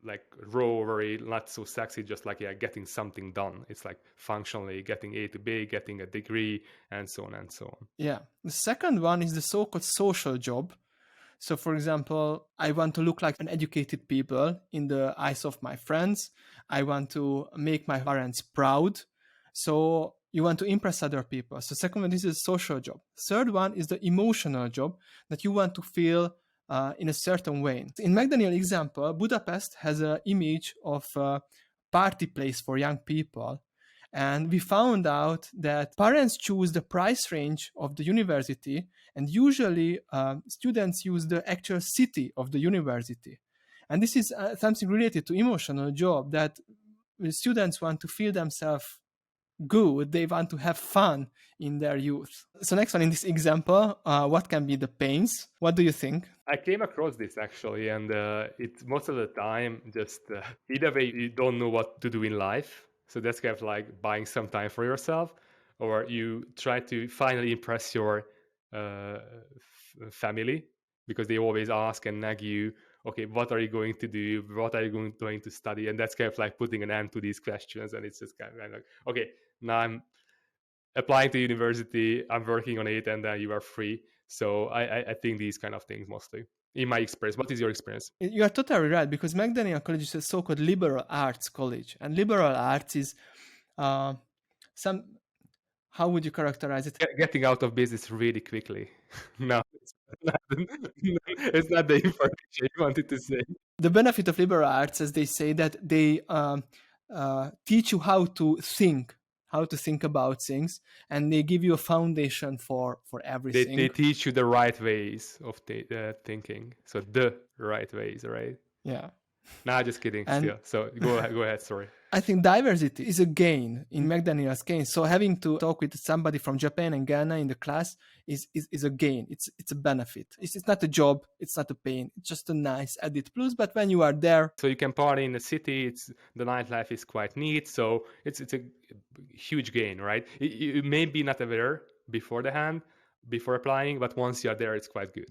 like raw, very not so sexy, just like getting something done. It's like functionally getting A to B, getting a degree, and so on and so on. Yeah. The second one is the so-called social job. So for example, I want to look like an educated people in the eyes of my friends. I want to make my parents proud. So you want to impress other people. So second one, this is a social job. Third one is the emotional job, that you want to feel in a certain way. In McDaniel example, Budapest has an image of a party place for young people. And we found out that parents choose the price range of the university, and usually students use the actual city of the university. And this is something related to emotional job, that students want to feel themselves good, they want to have fun in their youth. So next one, in this example, what can be the pains? What do you think? I came across this actually, and it's most of the time just either way you don't know what to do in life. So that's kind of like buying some time for yourself, or you try to finally impress your family, because they always ask and nag you, okay, what are you going to do? What are you going to study? And that's kind of like putting an end to these questions. And it's just kind of like, okay, now I'm applying to university, I'm working on it, and then you are free. So I think these kind of things mostly, in my experience. What is your experience? You are totally right, because McDaniel College is a so-called liberal arts college. And liberal arts is how would you characterize it? Getting out of business really quickly. No, it's not the information you wanted to say. The benefit of liberal arts, as they say, that they teach you how to think about things, and they give you a foundation for everything. They teach you the right ways of thinking. So the right ways, right? Yeah. Nah, just kidding. Still. So go ahead. Sorry. I think diversity is a gain in McDaniel's case. So having to talk with somebody from Japan and Ghana in the class is a gain. It's a benefit. It's not a job. It's not a pain. It's just a nice added plus. But when you are there, so you can party in the city. The nightlife is quite neat. So it's a huge gain, right? You may be not aware before applying, but once you are there, it's quite good.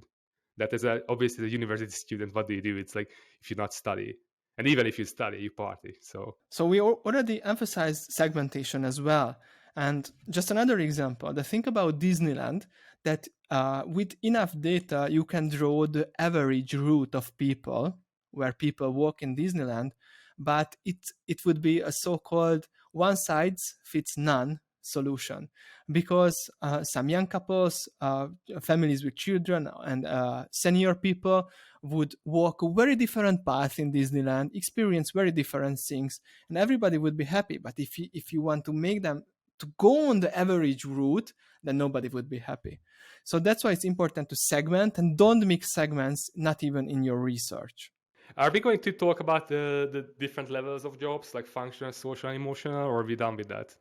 That is obviously the university student. What do you do? It's like if you not study. And even if you study, you party. So we already emphasized segmentation as well. And just another example, think about Disneyland, that with enough data, you can draw the average route of people where people walk in Disneyland, but it would be a so-called one size fits none solution, because some young couples, families with children, and senior people would walk a very different path in Disneyland, experience very different things, and everybody would be happy. But if you want to make them to go on the average route, then nobody would be happy. So that's why it's important to segment, and don't mix segments, not even in your research. Are we going to talk about the different levels of jobs, like functional, social, and emotional, or are we done with that?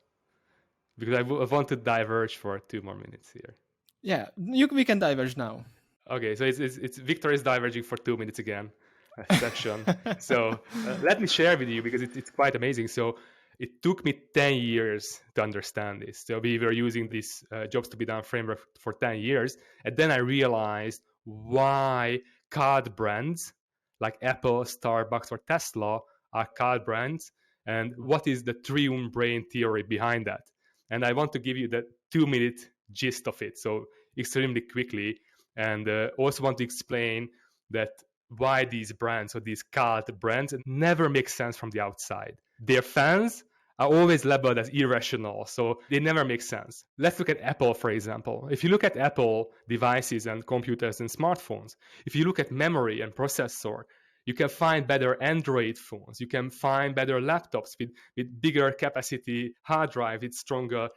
Because I want to diverge for 2 more minutes here. Yeah, we can diverge now. Okay, so it's Victor is diverging for 2 minutes again, section. So let me share with you, because it's quite amazing. So it took me 10 years to understand this. So we were using this jobs to be done framework for 10 years. And then I realized why card brands like Apple, Starbucks, or Tesla are card brands, and what is the triune brain theory behind that. And I want to give you the 2-minute gist of it, so extremely quickly. And also want to explain that why these brands, or these card brands, never make sense from the outside. Their fans are always labeled as irrational, so they never make sense. Let's look at Apple, for example. If you look at Apple devices and computers and smartphones, if you look at memory and processor, you can find better Android phones. You can find better laptops with bigger capacity hard drive, with stronger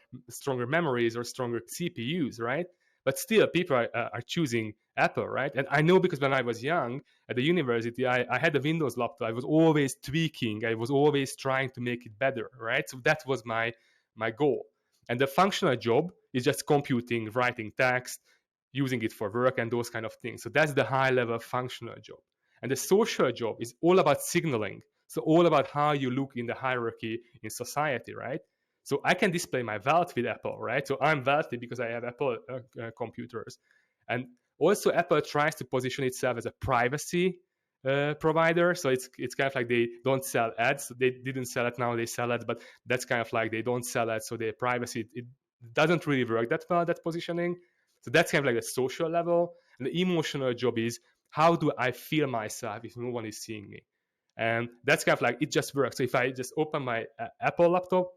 memories or stronger CPUs, right? But still, people are choosing Apple, right? And I know, because when I was young at the university, I had a Windows laptop. I was always tweaking. I was always trying to make it better, right? So that was my goal. And the functional job is just computing, writing text, using it for work and those kind of things. So that's the high-level functional job. And the social job is all about signaling. So all about how you look in the hierarchy in society, right? So I can display my wealth with Apple, right? So I'm wealthy because I have Apple computers. And also Apple tries to position itself as a privacy provider. So it's kind of like they don't sell ads. They didn't sell it, now they sell it, but that's kind of like they don't sell it. So their privacy, it doesn't really work that well, that positioning. So that's kind of like the social level. And the emotional job is, how do I feel myself if no one is seeing me? And that's kind of like, it just works. So if I just open my Apple laptop,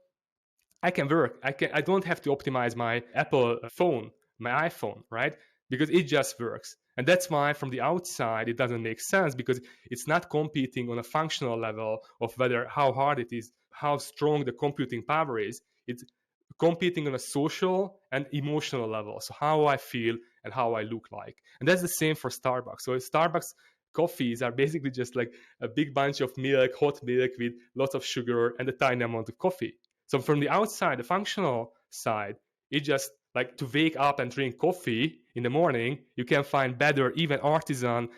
I can work. I don't have to optimize my Apple phone, my iPhone, right? Because it just works. And that's why from the outside, it doesn't make sense, because it's not competing on a functional level of whether how hard it is, how strong the computing power is. It's competing on a social and emotional level. So how I feel and how I look like. And that's the same for Starbucks. So Starbucks coffees are basically just like a big bunch of milk, hot milk with lots of sugar and a tiny amount of coffee. So from the outside, the functional side, it just like to wake up and drink coffee in the morning, you can find better, even artisan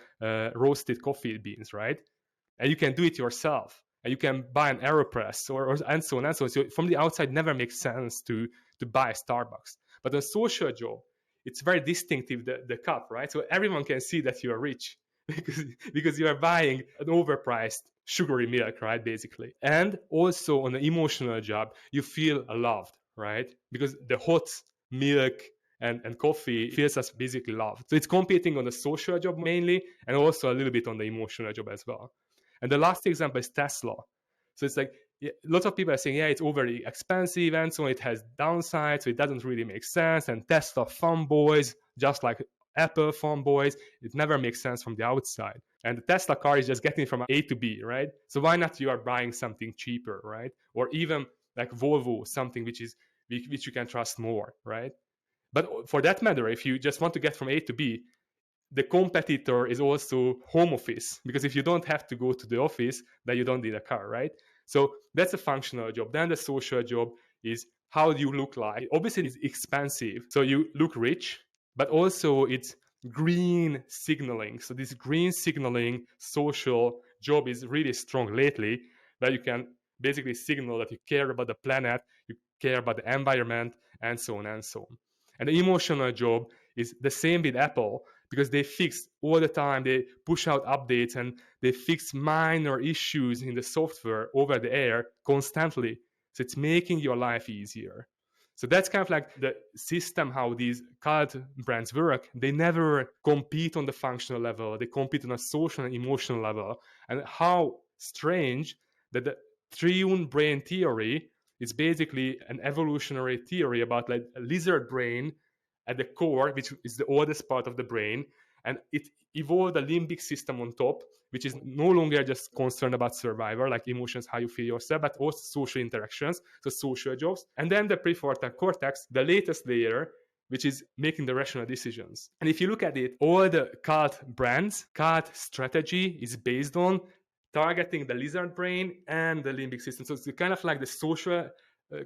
roasted coffee beans, right? And you can do it yourself. And you can buy an AeroPress or and so on and so on. So from the outside, it never makes sense to buy a Starbucks. But a social job, it's very distinctive, the cup, right? So everyone can see that you are rich because you are buying an overpriced sugary milk, right, basically. And also on the emotional job, you feel loved, right? Because the hot milk and coffee feels us basically loved. So it's competing on the social job mainly, and also a little bit on the emotional job as well. And the last example is Tesla. So it's like, lots of people are saying, yeah, it's overly expensive and so on, it has downsides, so it doesn't really make sense. And Tesla fanboys, just like Apple fanboys, it never makes sense from the outside. And the Tesla car is just getting from A to B, right? So why not you are buying something cheaper, right? Or even like Volvo, something which you can trust more, right? But for that matter, if you just want to get from A to B, the competitor is also home office, because if you don't have to go to the office, then you don't need a car, right? So that's a functional job. Then the social job is, how do you look like? Obviously, it's expensive, so you look rich, but also it's green signaling. So this green signaling social job is really strong lately, where you can basically signal that you care about the planet, you care about the environment, and so on and so on. And the emotional job is the same with Apple, because they fix all the time, they push out updates and they fix minor issues in the software over the air constantly. So it's making your life easier. So that's kind of like the system, how these cult brands work. They never compete on the functional level, they compete on a social and emotional level. And how strange that the triune brain theory is basically an evolutionary theory about like a lizard brain at the core, which is the oldest part of the brain, and it evolved a limbic system on top, which is no longer just concerned about survival, like emotions, how you feel yourself, but also social interactions, so social jobs. And then the prefrontal cortex, the latest layer, which is making the rational decisions. And if you look at it, all the cult brands, cult strategy is based on targeting the lizard brain and the limbic system. So it's kind of like the social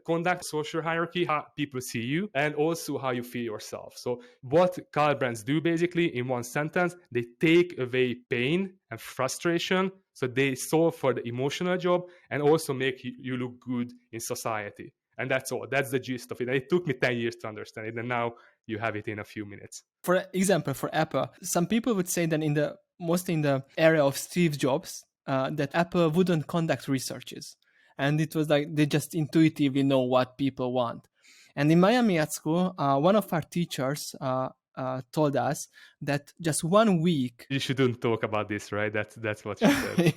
conduct, social hierarchy, how people see you, and also how you feel yourself. So what cult brands do basically in one sentence, they take away pain and frustration, so they solve for the emotional job and also make you look good in society. And that's all. That's the gist of it. And it took me 10 years to understand it, and now you have it in a few minutes. For example, for Apple, some people would say that mostly in the area of Steve Jobs, that Apple wouldn't conduct researches. And it was like they just intuitively know what people want. And in Miami at school, one of our teachers told us that just 1 week. You shouldn't talk about this, right? That's what she said.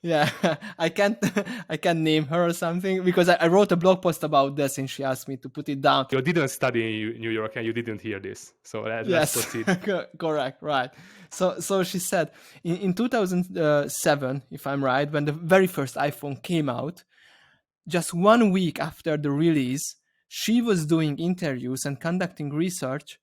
Yeah, I can't name her or something, because I wrote a blog post about this and she asked me to put it down. You didn't study in New York and you didn't hear this. So let's proceed. Correct, right. So she said in 2007, if I'm right, when the very first iPhone came out, just 1 week after the release, she was doing interviews and conducting research.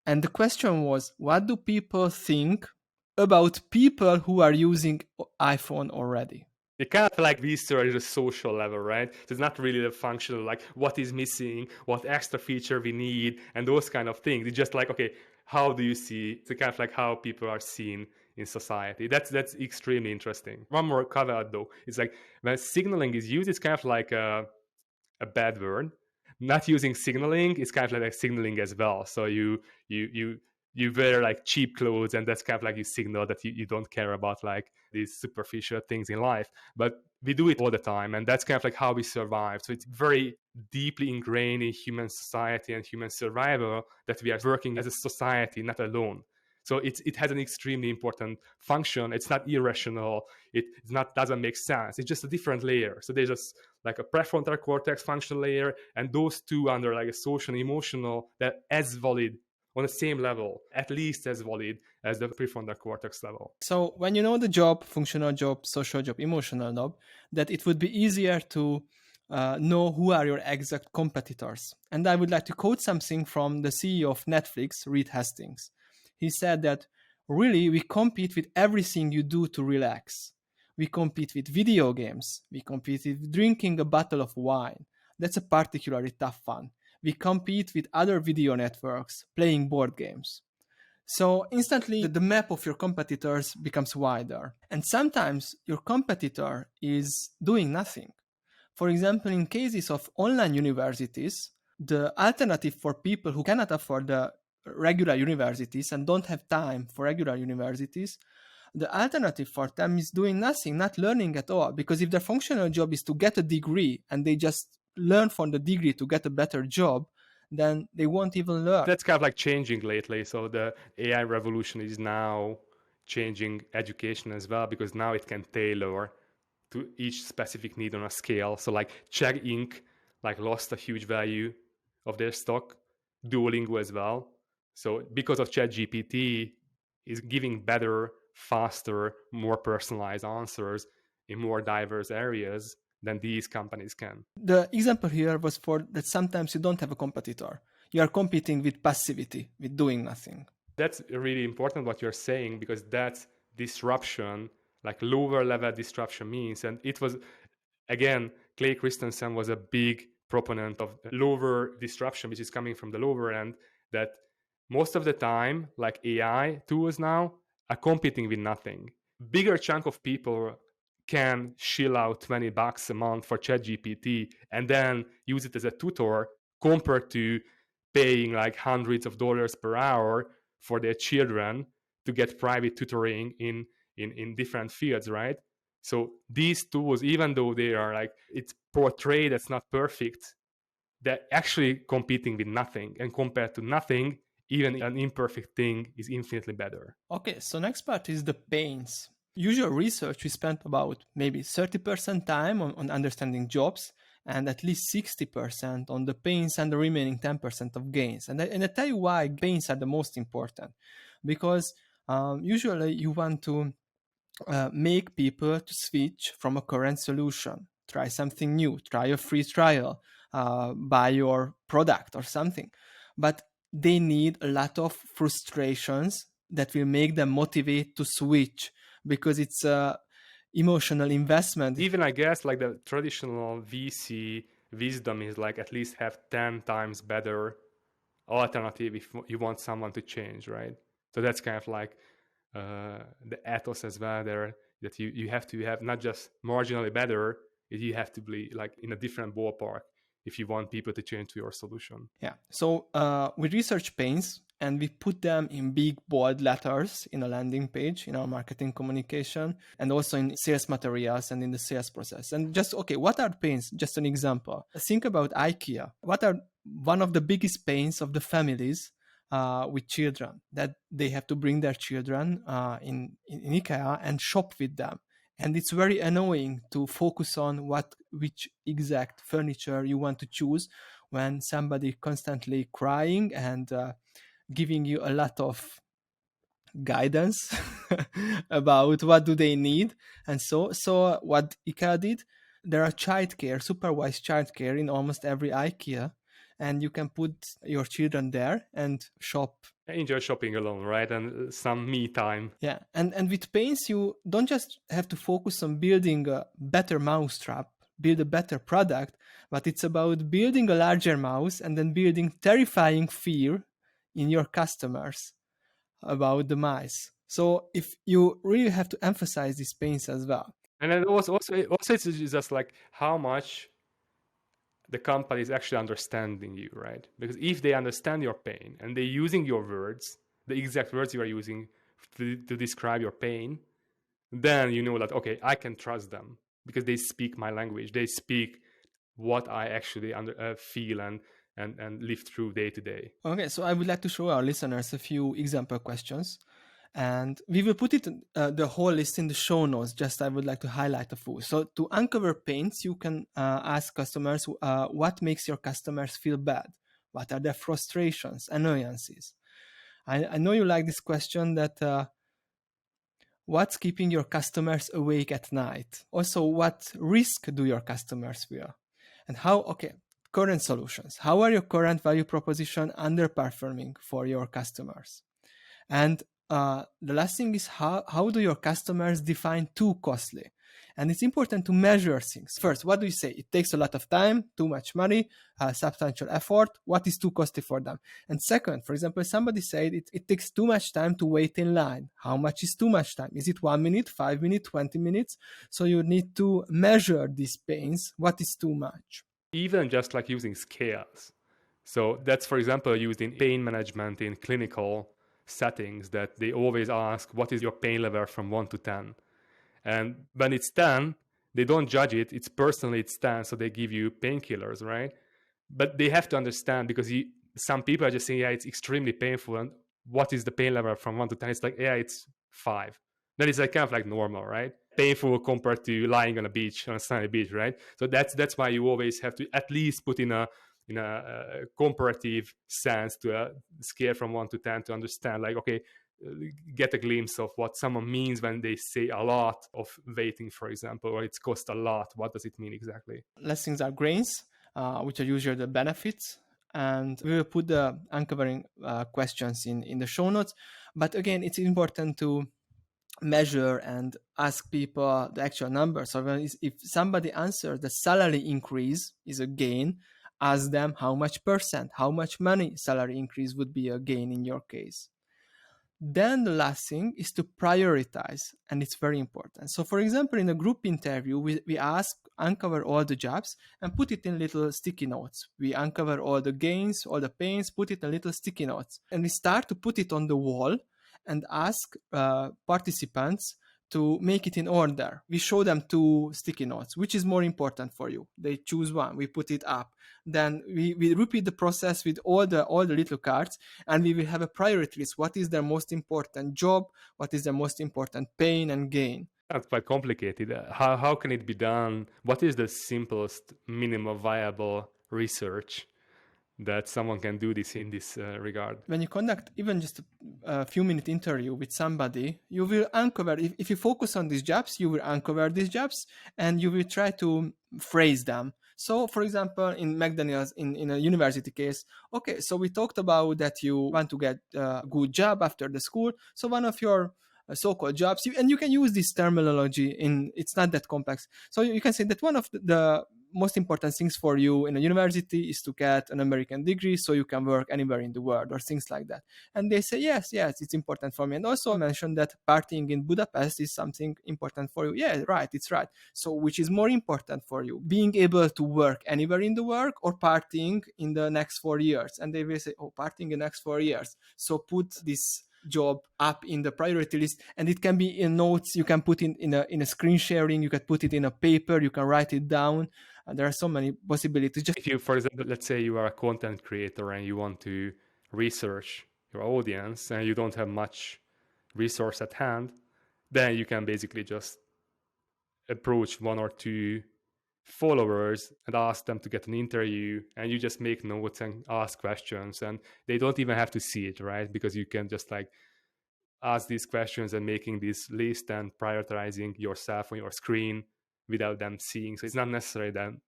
And the question was, what do people think about people who are using iPhone already? It kind of like research at a social level, right? So it's not really the functional, like what is missing, what extra feature we need, and those kind of things. It's just like, okay, how do you see? It's kind of like how people are seen in society. That's extremely interesting. One more caveat though, is like when signaling is used, it's kind of like a bad word. Not using signaling is kind of like signaling as well. So you wear like cheap clothes, and that's kind of like you signal that you don't care about like these superficial things in life. But we do it all the time, and that's kind of like how we survive. So it's very deeply ingrained in human society and human survival that we are working as a society, not alone. So it has an extremely important function. It's not irrational. It's not doesn't make sense. It's just a different layer. So there's just like a prefrontal cortex functional layer, and those two under like a social and emotional, that as valid on the same level, at least as valid as the prefrontal cortex level. So when you know the job, functional job, social job, emotional job, that it would be easier to know who are your exact competitors. And I would like to quote something from the CEO of Netflix, Reed Hastings. He said that really we compete with everything you do to relax. We compete with video games. We compete with drinking a bottle of wine. That's a particularly tough one. We compete with other video networks, playing board games. So instantly the map of your competitors becomes wider. And sometimes your competitor is doing nothing. For example, in cases of online universities, the alternative for people who cannot afford the regular universities and don't have time for regular universities, the alternative for them is doing nothing, not learning at all. Because if their functional job is to get a degree and they just learn from the degree to get a better job, then they won't even learn. That's kind of like changing lately. So the AI revolution is now changing education as well, because now it can tailor to each specific need on a scale. So like Chegg Inc. like lost a huge value of their stock, Duolingo as well. So because of ChatGPT is giving better, faster, more personalized answers in more diverse areas than these companies can. The example here was for that sometimes you don't have a competitor. You are competing with passivity, with doing nothing. That's really important what you're saying, because that's disruption, like lower level disruption means. And it was, again, Clay Christensen was a big proponent of lower disruption, which is coming from the lower end, that most of the time, like AI tools now are competing with nothing. Bigger chunk of people can shill out $20 a month for ChatGPT and then use it as a tutor, compared to paying like hundreds of dollars per hour for their children to get private tutoring in different fields, right? So these tools, even though they are like, it's portrayed as not perfect, they're actually competing with nothing. And compared to nothing, even an imperfect thing is infinitely better. Okay, so next part is the pains. Usual research, we spent about maybe 30% time on understanding jobs and at least 60% on the pains and the remaining 10% of gains. And I tell you why pains are the most important. Because usually you want to make people to switch from a current solution, try something new, try a free trial, buy your product or something. But they need a lot of frustrations that will make them motivate to switch, because it's a emotional investment. Even I guess like the traditional VC wisdom is like at least have 10 times better alternative if you want someone to change, right? So that's kind of like the ethos as well there, that you have to have not just marginally better, you have to be like in a different ballpark if you want people to change to your solution. Yeah. So we research pains and we put them in big bold letters in a landing page, in our marketing communication, and also in sales materials and in the sales process. And just, okay, what are pains? Just an example. Think about IKEA. What are one of the biggest pains of the families with children? That they have to bring their children in IKEA and shop with them. And it's very annoying to focus on which exact furniture you want to choose when somebody constantly crying and giving you a lot of guidance about what do they need. And so what IKEA did, there are childcare, supervised childcare in almost every IKEA, and you can put your children there and shop. Enjoy shopping alone, right? And some me time. Yeah, and with pains, you don't just have to focus on building a better mousetrap, build a better product, but it's about building a larger mouse and then building terrifying fear in your customers about the mice. So if you really have to emphasize these pains as well. And then also it's just like how much the company is actually understanding you, right? Because if they understand your pain and they're using your words, the exact words you are using to describe your pain, then you know that, okay, I can trust them because they speak my language. They speak what I actually feel and live through day to day. Okay, so I would like to show our listeners a few example questions. And we will put it the whole list in the show notes. Just I would like to highlight a few. So to uncover pains, you can ask customers what makes your customers feel bad. What are their frustrations, annoyances? I know you like this question. That what's keeping your customers awake at night? Also, what risk do your customers feel? And how? Okay, current solutions. How are your current value proposition underperforming for your customers? And the last thing is how do your customers define too costly? And it's important to measure things. First, what do you say? It takes a lot of time, too much money, substantial effort. What is too costly for them? And second, for example, somebody said it takes too much time to wait in line. How much is too much time? Is it 1 minute, 5 minutes, 20 minutes? So you need to measure these pains. What is too much? Even just like using scales. So that's, for example, used in pain management in clinical settings, that they always ask, what is your pain level from 1 to 10? And when it's 10, they don't judge it. It's personally, it's 10. So they give you painkillers, right? But they have to understand, because some people are just saying, yeah, it's extremely painful. And what is the pain level from 1 to 10? It's like, yeah, it's 5. Then it's like kind of like normal, right? Painful compared to lying on a beach, on a sunny beach, right? So that's why you always have to at least put in a comparative sense to a scale from 1 to 10 to understand, like, okay, get a glimpse of what someone means when they say a lot of waiting, for example, or it's cost a lot. What does it mean exactly? Last things are grains, which are usually the benefits. And we will put the uncovering questions in the show notes. But again, it's important to measure and ask people the actual number. So if somebody answers the salary increase is a gain, ask them how much percent, how much money salary increase would be a gain in your case. Then the last thing is to prioritize, and it's very important. So for example, in a group interview, we uncover all the jobs and put it in little sticky notes. We uncover all the gains, all the pains, put it in little sticky notes. And we start to put it on the wall and ask participants to make it in order. We show them 2 sticky notes. Which is more important for you? They choose one. We put it up. Then we repeat the process with all the little cards, and we will have a priority list. What is their most important job? What is their most important pain and gain? That's quite complicated. How can it be done? What is the simplest minimum viable research that someone can do this in this regard? When you conduct even just a few minute interview with somebody, you will uncover, if you focus on these jobs, you will uncover these jobs and you will try to phrase them. So for example, in McDaniels, in a university case, okay, so we talked about that you want to get a good job after the school. So one of your so-called jobs, and you can use this terminology it's not that complex. So you can say that one of the most important things for you in a university is to get an American degree so you can work anywhere in the world, or things like that. And they say, yes, it's important for me. And also mention that partying in Budapest is something important for you. Yeah, right, it's right. So which is more important for you? Being able to work anywhere in the world, or partying in the next 4 years? And they will say, oh, partying in the next 4 years. So put this job up in the priority list, and it can be in notes. You can put in a screen sharing, you can put it in a paper, you can write it down. There are so many possibilities. If you, for example, let's say you are a content creator and you want to research your audience and you don't have much resource at hand, then you can basically just approach 1 or 2 followers and ask them to get an interview, and you just make notes and ask questions, and they don't even have to see it, right? Because you can just like ask these questions and making this list and prioritizing yourself on your screen without them seeing. So it's not necessary them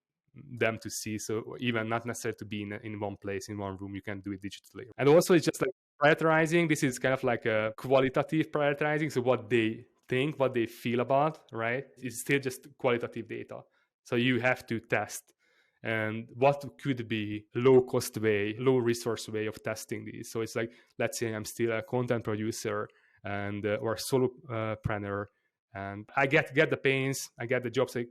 to see, so even not necessary to be in one place, in one room. You can do it digitally. And also it's just like prioritizing. This is kind of like a qualitative prioritizing, so what they think, what they feel about, right? It's still just qualitative data. So you have to test, and what could be low cost way, low resource way of testing these. So it's like, let's say I'm still a content producer and or a solopreneur, and I get the pains, I get the jobs, I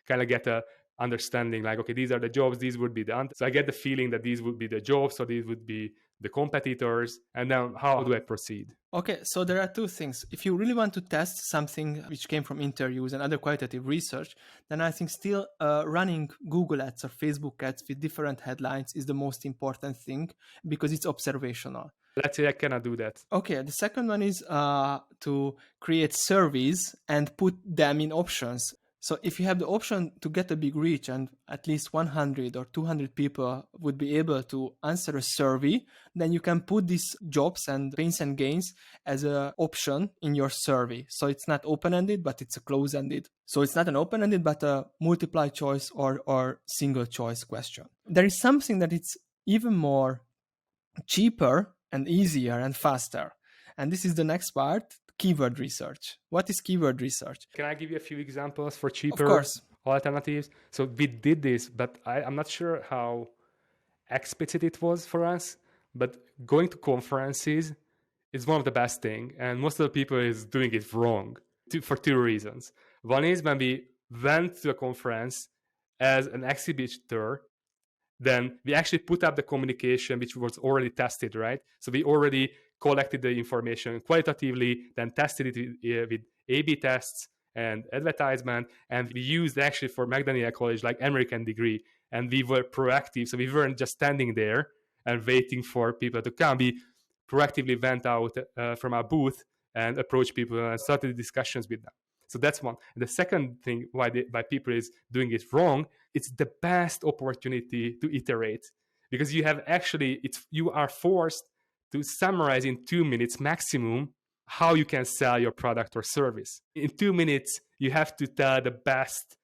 kind of get a understanding like, okay, these are the jobs, these would be the answers. So I get the feeling that these would be the jobs, or these would be the competitors, and then how do I proceed? Okay, so there are two things. If you really want to test something which came from interviews and other qualitative research, then I think still running Google ads or Facebook ads with different headlines is the most important thing because it's observational. Let's say I cannot do that. Okay, the second one is to create surveys and put them in options. So if you have the option to get a big reach and at least 100 or 200 people would be able to answer a survey, then you can put these jobs and pains and gains as an option in your survey. So it's not open-ended, but it's a close-ended. So it's not an open-ended, but a multiple choice or single choice question. There is something that it's even more cheaper and easier and faster. And this is the next part. Keyword research. What is keyword research? Can I give you a few examples for cheaper Of course. alternatives? So we did this, but I'm not sure how explicit it was for us. But going to conferences is one of the best thing, and most of the people is doing it wrong for two reasons. One is when we went to a conference as an exhibitor, then we actually put up the communication which was already tested, right? So we already collected the information qualitatively, then tested it with A/B tests and advertisement, and we used actually for McDaniel College like American degree, and we were proactive. So we weren't just standing there and waiting for people to come. We proactively went out from our booth and approached people and started discussions with them. So that's one. And the second thing why people is doing it wrong, it's the best opportunity to iterate, because you have actually, you are forced to summarize in 2 minutes maximum how you can sell your product or service. In 2 minutes, you have to tell the best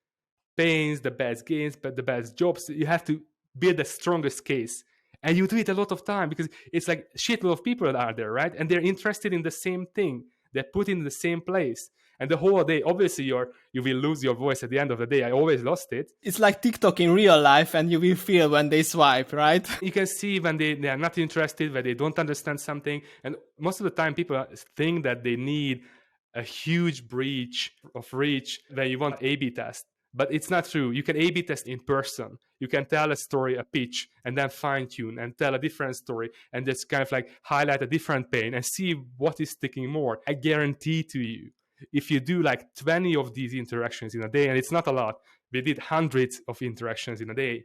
pains, the best gains, but the best jobs. You have to build the strongest case. And you do it a lot of time because it's like shitload of people are there, right? And they're interested in the same thing. They're put in the same place. And the whole day, obviously, you will lose your voice at the end of the day. I always lost it. It's like TikTok in real life, and you will feel when they swipe, right? You can see when they are not interested, when they don't understand something. And most of the time, people think that they need a huge breach of reach when you want A/B test. But it's not true. You can A/B test in person. You can tell a story, a pitch, and then fine-tune and tell a different story and just kind of like highlight a different pain and see what is sticking more. I guarantee to you, if you do like 20 of these interactions in a day, and it's not a lot, we did hundreds of interactions in a day,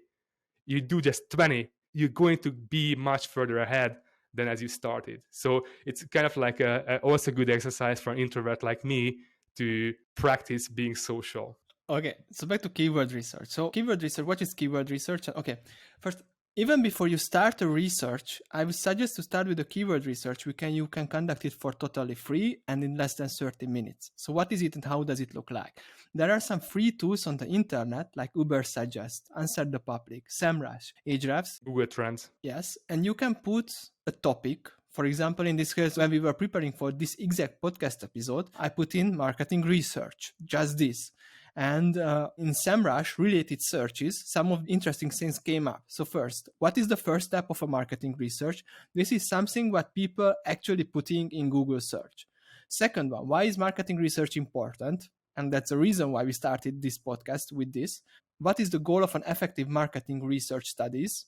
you do just 20, you're going to be much further ahead than as you started. So it's kind of like also a good exercise for an introvert like me to practice being social. Okay, so back to keyword research. So keyword research, what is keyword research? Okay, first, even before you start a research, I would suggest to start with the keyword research. You can conduct it for totally free and in less than 30 minutes. So what is it and how does it look like? There are some free tools on the internet like Ubersuggest, Answer the Public, SEMrush, Ahrefs, Google Trends. Yes, and you can put a topic. For example, in this case, when we were preparing for this exact podcast episode, I put in marketing research, just this. And in SEMrush related searches, some of the interesting things came up. So first, what is the first step of a marketing research? This is something what people actually putting in Google search. Second one, why is marketing research important? And that's the reason why we started this podcast with this. What is the goal of an effective marketing research studies?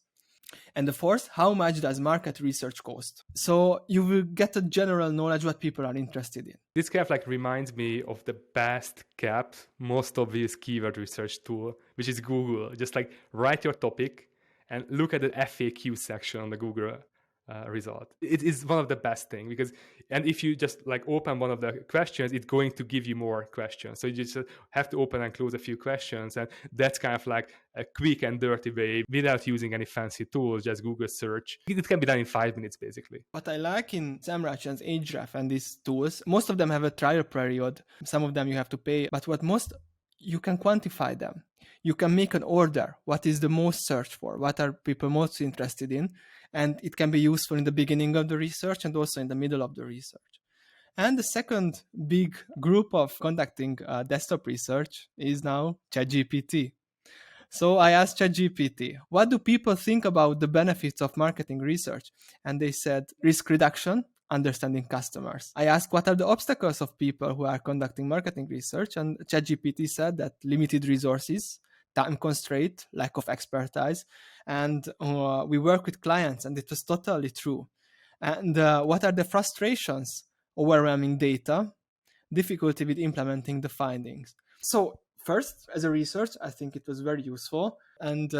And the fourth, how much does market research cost? So you will get a general knowledge what people are interested in. This kind of like reminds me of the best kept, most obvious keyword research tool, which is Google. Just like write your topic and look at the FAQ section on the Google result. It is one of the best things because, and if you just like open one of the questions, it's going to give you more questions. So you just have to open and close a few questions. And that's kind of like a quick and dirty way without using any fancy tools, just Google search. It can be done in 5 minutes, basically. What I like in SEMrush and Ahrefs and these tools, most of them have a trial period. Some of them you have to pay, but you can quantify them. You can make an order. What is the most searched for? What are people most interested in? And it can be useful in the beginning of the research and also in the middle of the research. And the second big group of conducting desktop research is now ChatGPT. So I asked ChatGPT, what do people think about the benefits of marketing research? And they said risk reduction, understanding customers. I asked what are the obstacles of people who are conducting marketing research, and ChatGPT said that limited resources, time constraint, lack of expertise, and we work with clients, and it was totally true. And what are the frustrations? Overwhelming data, difficulty with implementing the findings. So first, as a research, I think it was very useful. And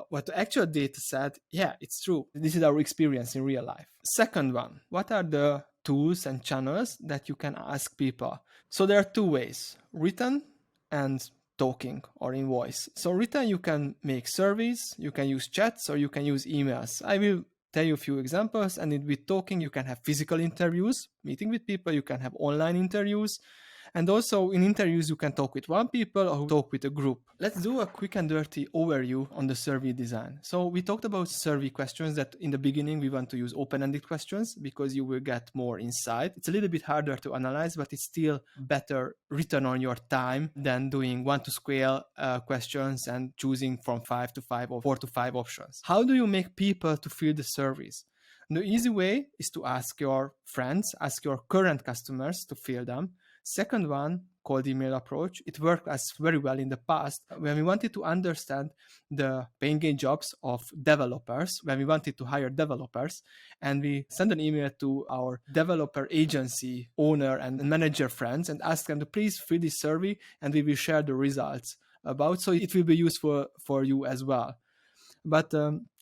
what the actual data said, yeah, it's true. This is our experience in real life. Second one, what are the tools and channels that you can ask people? So there are two ways, written and talking or in voice. So written, you can make surveys, you can use chats, or you can use emails. I will tell you a few examples. And with talking, you can have physical interviews, meeting with people, you can have online interviews. And also in interviews, you can talk with one people or talk with a group. Let's do a quick and dirty overview on the survey design. So we talked about survey questions that in the beginning, we want to use open-ended questions because you will get more insight. It's a little bit harder to analyze, but it's still better return on your time than doing 1 to scale questions and choosing from 5 to 5 or 4 to 5 options. How do you make people to fill the surveys? The easy way is to ask your friends, ask your current customers to fill them. Second one, cold email approach. It worked us very well in the past when we wanted to understand the paying game jobs of developers, when we wanted to hire developers, and we send an email to our developer agency owner and manager friends and ask them to please fill this survey and we will share the results about. So it will be useful for you as well. But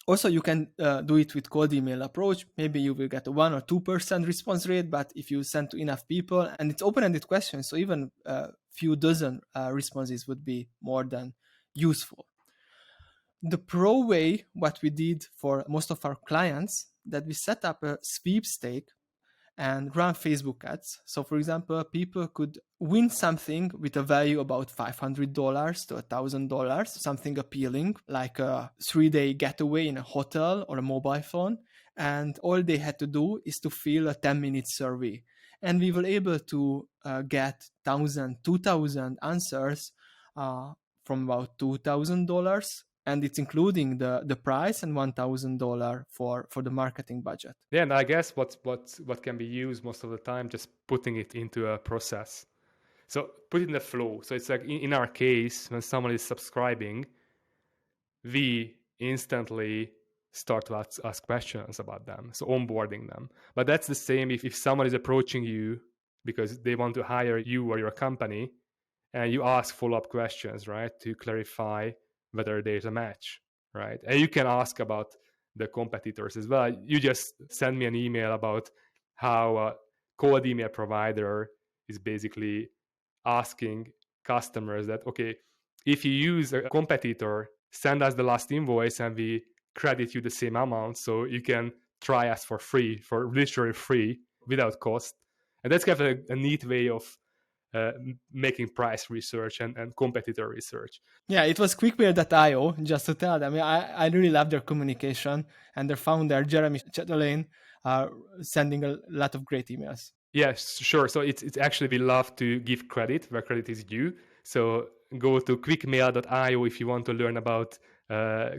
also, you can do it with cold email approach. Maybe you will get a 1 or 2% response rate, but if you send to enough people, and it's open-ended questions, so even a few dozen responses would be more than useful. The pro way, what we did for most of our clients, that we set up a sweepstake and run Facebook ads. So for example, people could win something with a value about $500 to $1,000, something appealing, like a 3-day getaway in a hotel or a mobile phone. And all they had to do is to fill a 10-minute survey. And we were able to get 1,000, 2,000 answers from about $2,000. And it's including the price and $1,000 for the marketing budget. Yeah, and I guess what can be used most of the time, just putting it into a process. So put it in the flow. So it's like in our case, when someone is subscribing, we instantly start to ask questions about them, so onboarding them. But that's the same if someone is approaching you because they want to hire you or your company, and you ask follow-up questions, right, to clarify whether there's a match, right? And you can ask about the competitors as well. You just send me an email about how a cold email provider is basically asking customers that, okay, if you use a competitor, send us the last invoice and we credit you the same amount so you can try us for free, for literally free, without cost. And that's kind of a neat way of making price research and competitor research. Yeah, it was quickmail.io, just to tell them. I really love their communication, and their founder, Jeremy Chatelain, sending a lot of great emails. Yes, sure. So it's actually, we love to give credit where credit is due. So go to quickmail.io if you want to learn about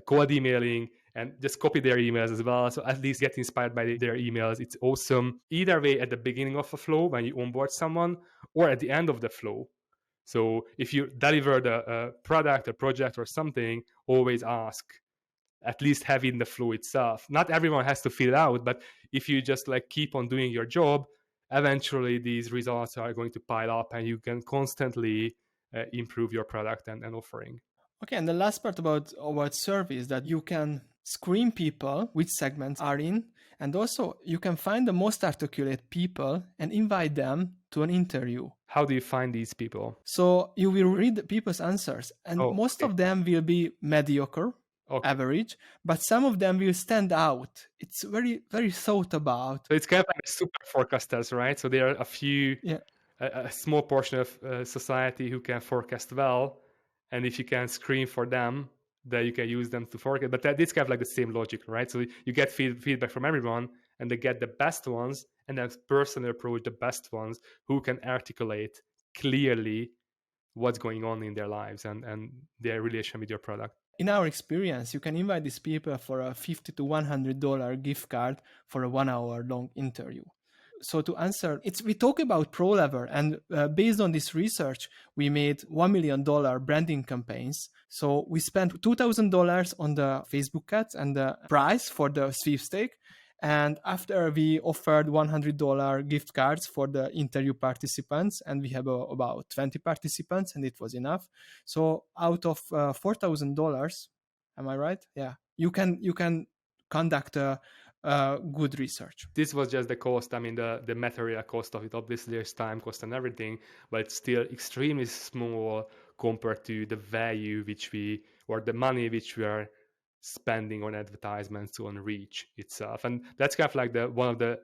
cold emailing, and just copy their emails as well. So at least get inspired by their emails. It's awesome. Either way, at the beginning of a flow, when you onboard someone, or at the end of the flow. So if you deliver the product, a project or something, always ask, at least have it in the flow itself. Not everyone has to fill it out, but if you just like keep on doing your job, eventually these results are going to pile up and you can constantly improve your product and offering. Okay, and the last part about surveys, that you can screen people which segments are in, and also you can find the most articulate people and invite them to an interview. How do you find these people? So you will read people's answers, and most of them will be mediocre, average, but some of them will stand out. It's very, very thought about. So it's kind of like super forecasters, right? So there are a few, a small portion of society who can forecast well. And if you can screen for them, then you can use them to forecast. But it's kind of like the same logic, right? So you get feedback from everyone, and they get the best ones, and then personally approach the best ones who can articulate clearly what's going on in their lives and their relation with your product. In our experience, you can invite these people for a $50 to $100 gift card for a 1 hour long interview. So to answer, we talk about pro level, and based on this research, we made $1 million branding campaigns So we spent $2,000 on the Facebook ads and the prize for the sweepstake. And after we offered $100 gift cards for the interview participants, and we have about 20 participants, and it was enough. So out of $4,000, am I right? Yeah, you can conduct a good research. This was just the cost. I mean, the material cost of it. Obviously, there's time cost and everything, but it's still extremely small compared to the value or the money which we are spending on advertisements, on reach itself. And that's kind of like one of the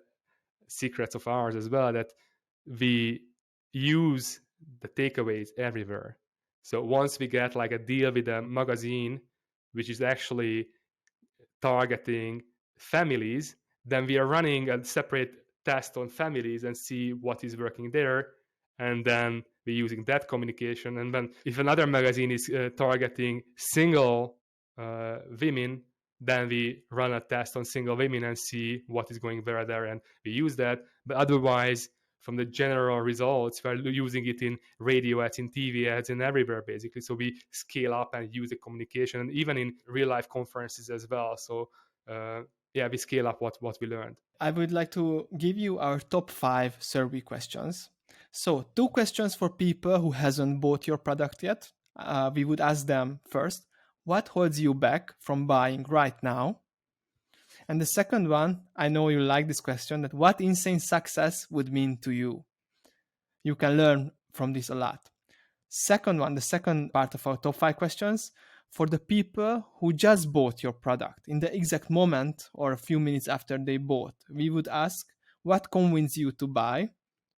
secrets of ours as well, that we use the takeaways everywhere. So once we get like a deal with a magazine which is actually targeting families, then we are running a separate test on families and see what is working there, and then we're using that communication. And then if another magazine is targeting single women, then we run a test on single women and see what is going where there, and we use that. But otherwise, from the general results, we're using it in radio ads, in TV ads, and everywhere basically. So we scale up and use the communication, and even in real life conferences as well. So we scale up what we learned. I would like to give you our top 5 survey questions. So 2 questions for people who hasn't bought your product yet. We would ask them first, what holds you back from buying right now? And the second one, I know you like this question, that what insane success would mean to you? You can learn from this a lot. Second one, the second part of our top 5 questions, for the people who just bought your product in the exact moment or a few minutes after they bought, we would ask, what convinced you to buy?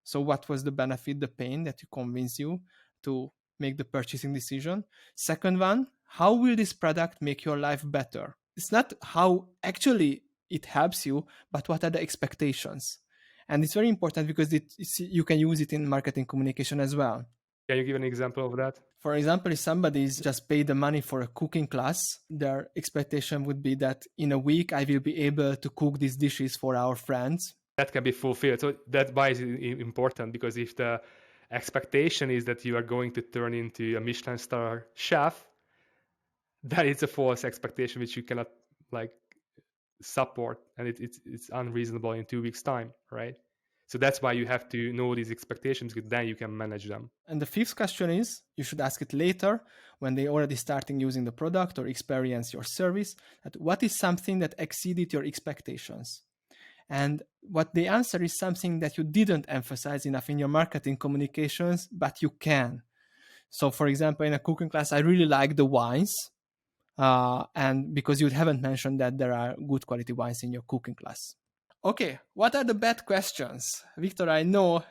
So what was the benefit, the pain that you convinced you to make the purchasing decision? Second one, how will this product make your life better? It's not how actually it helps you, but what are the expectations? And it's very important because you can use it in marketing communication as well. Can you give an example of that? For example, if somebody's just paid the money for a cooking class, their expectation would be that in a week I will be able to cook these dishes for our friends. That can be fulfilled. So that's why it's important, because if the expectation is that you are going to turn into a Michelin star chef, then it's a false expectation which you cannot support, and it's unreasonable in 2 weeks' time, right? So that's why you have to know these expectations, because then you can manage them. And the 5th question is, you should ask it later when they already starting using the product or experience your service, that what is something that exceeded your expectations? And what they answer is something that you didn't emphasize enough in your marketing communications, but you can. So for example, in a cooking class, I really like the wines. And because you haven't mentioned that there are good quality wines in your cooking class. Okay, what are the bad questions? Victor, I know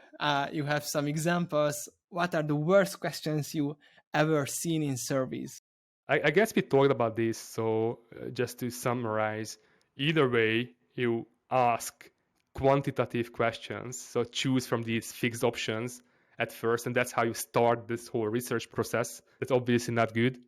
you have some examples. What are the worst questions you ever seen in surveys? I guess we talked about this. So just to summarize, either way, you ask quantitative questions. So choose from these fixed options at first, and that's how you start this whole research process. That's obviously not good.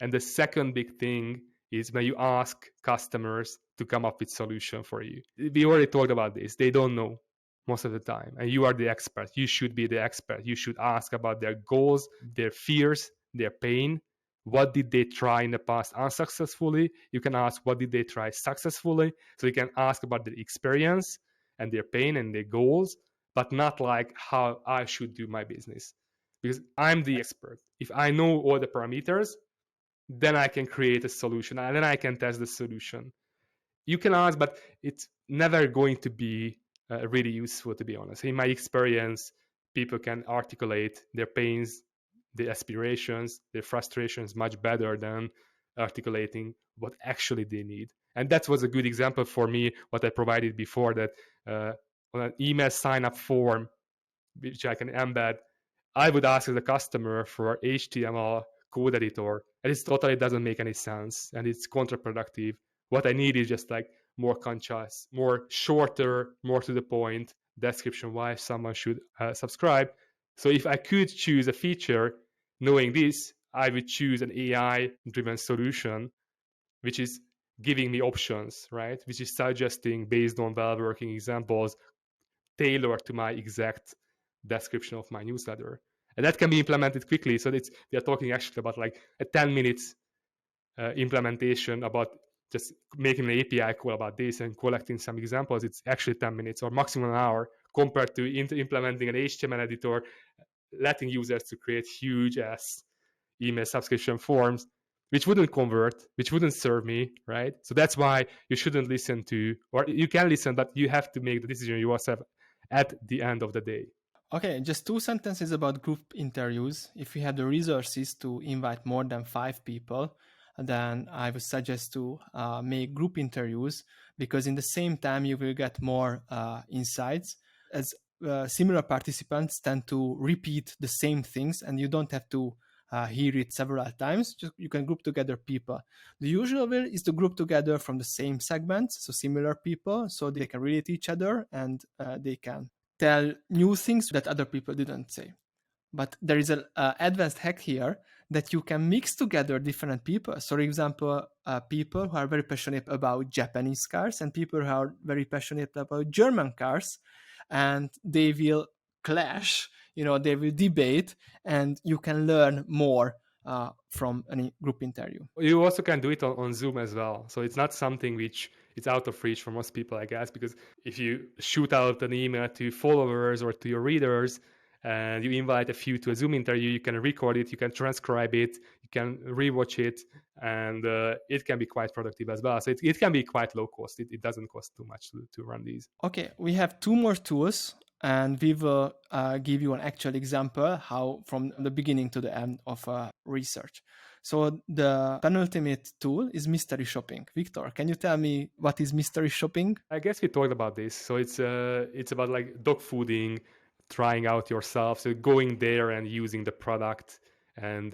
And the second big thing is when you ask customers to come up with solution for you. We already talked about this. They don't know most of the time, and you are the expert. You should be the expert. You should ask about their goals, their fears, their pain. What did they try in the past unsuccessfully? You can ask, what did they try successfully? So you can ask about their experience and their pain and their goals, but not like how I should do my business. Because I'm the expert. If I know all the parameters, then I can create a solution, and then I can test the solution. You can ask, but it's never going to be really useful, to be honest. In my experience, people can articulate their pains, their aspirations, their frustrations much better than articulating what actually they need. And that was a good example for me, what I provided before, that on an email sign-up form, which I can embed, I would ask the customer for HTML code editor, and it totally doesn't make any sense, and it's counterproductive. What I need is just like more concise, more shorter, more to the point description why someone should subscribe. So if I could choose a feature, knowing this, I would choose an AI-driven solution, which is giving me options, right? Which is suggesting based on well-working examples, tailored to my exact description of my newsletter. And that can be implemented quickly. So we are talking actually about like a 10 minutes implementation about just making an API call about this and collecting some examples. It's actually 10 minutes or maximum an hour compared to implementing an HTML editor, letting users to create huge ass email subscription forms, which wouldn't convert, which wouldn't serve me, right? So that's why you shouldn't listen to, or you can listen, but you have to make the decision yourself at the end of the day. Okay, just 2 sentences about group interviews. If you have the resources to invite more than 5 people, then I would suggest to make group interviews, because in the same time you will get more insights, as similar participants tend to repeat the same things and you don't have to hear it several times. Just you can group together people. The usual way is to group together from the same segments, so similar people, so they can relate to each other and they can tell new things that other people didn't say. But there is an advanced hack here that you can mix together different people. So, for example, people who are very passionate about Japanese cars and people who are very passionate about German cars, and they will clash, they will debate, and you can learn more from any group interview. You also can do it on Zoom as well. So it's not something which is out of reach for most people, I guess, because if you shoot out an email to followers or to your readers and you invite a few to a Zoom interview, you can record it, you can transcribe it, you can rewatch it, and it can be quite productive as well. So it can be quite low cost. It doesn't cost too much to run these. Okay, we have 2 more tools, and we will give you an actual example how from the beginning to the end of research. So the penultimate tool is mystery shopping. Victor, can you tell me what is mystery shopping? I guess we talked about this. So it's about like dog fooding, trying out yourself. So going there and using the product and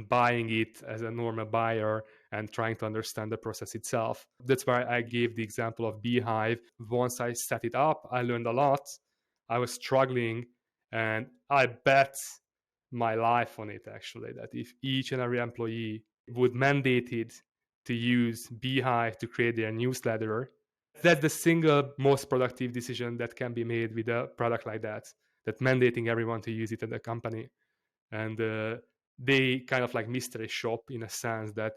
buying it as a normal buyer and trying to understand the process itself. That's why I gave the example of Beehive. Once I set it up, I learned a lot. I was struggling, and I bet my life on it, actually, that if each and every employee would mandate it to use Beehive to create their newsletter, that's the single most productive decision that can be made with a product like that mandating everyone to use it at the company. And they kind of like mystery shop in a sense that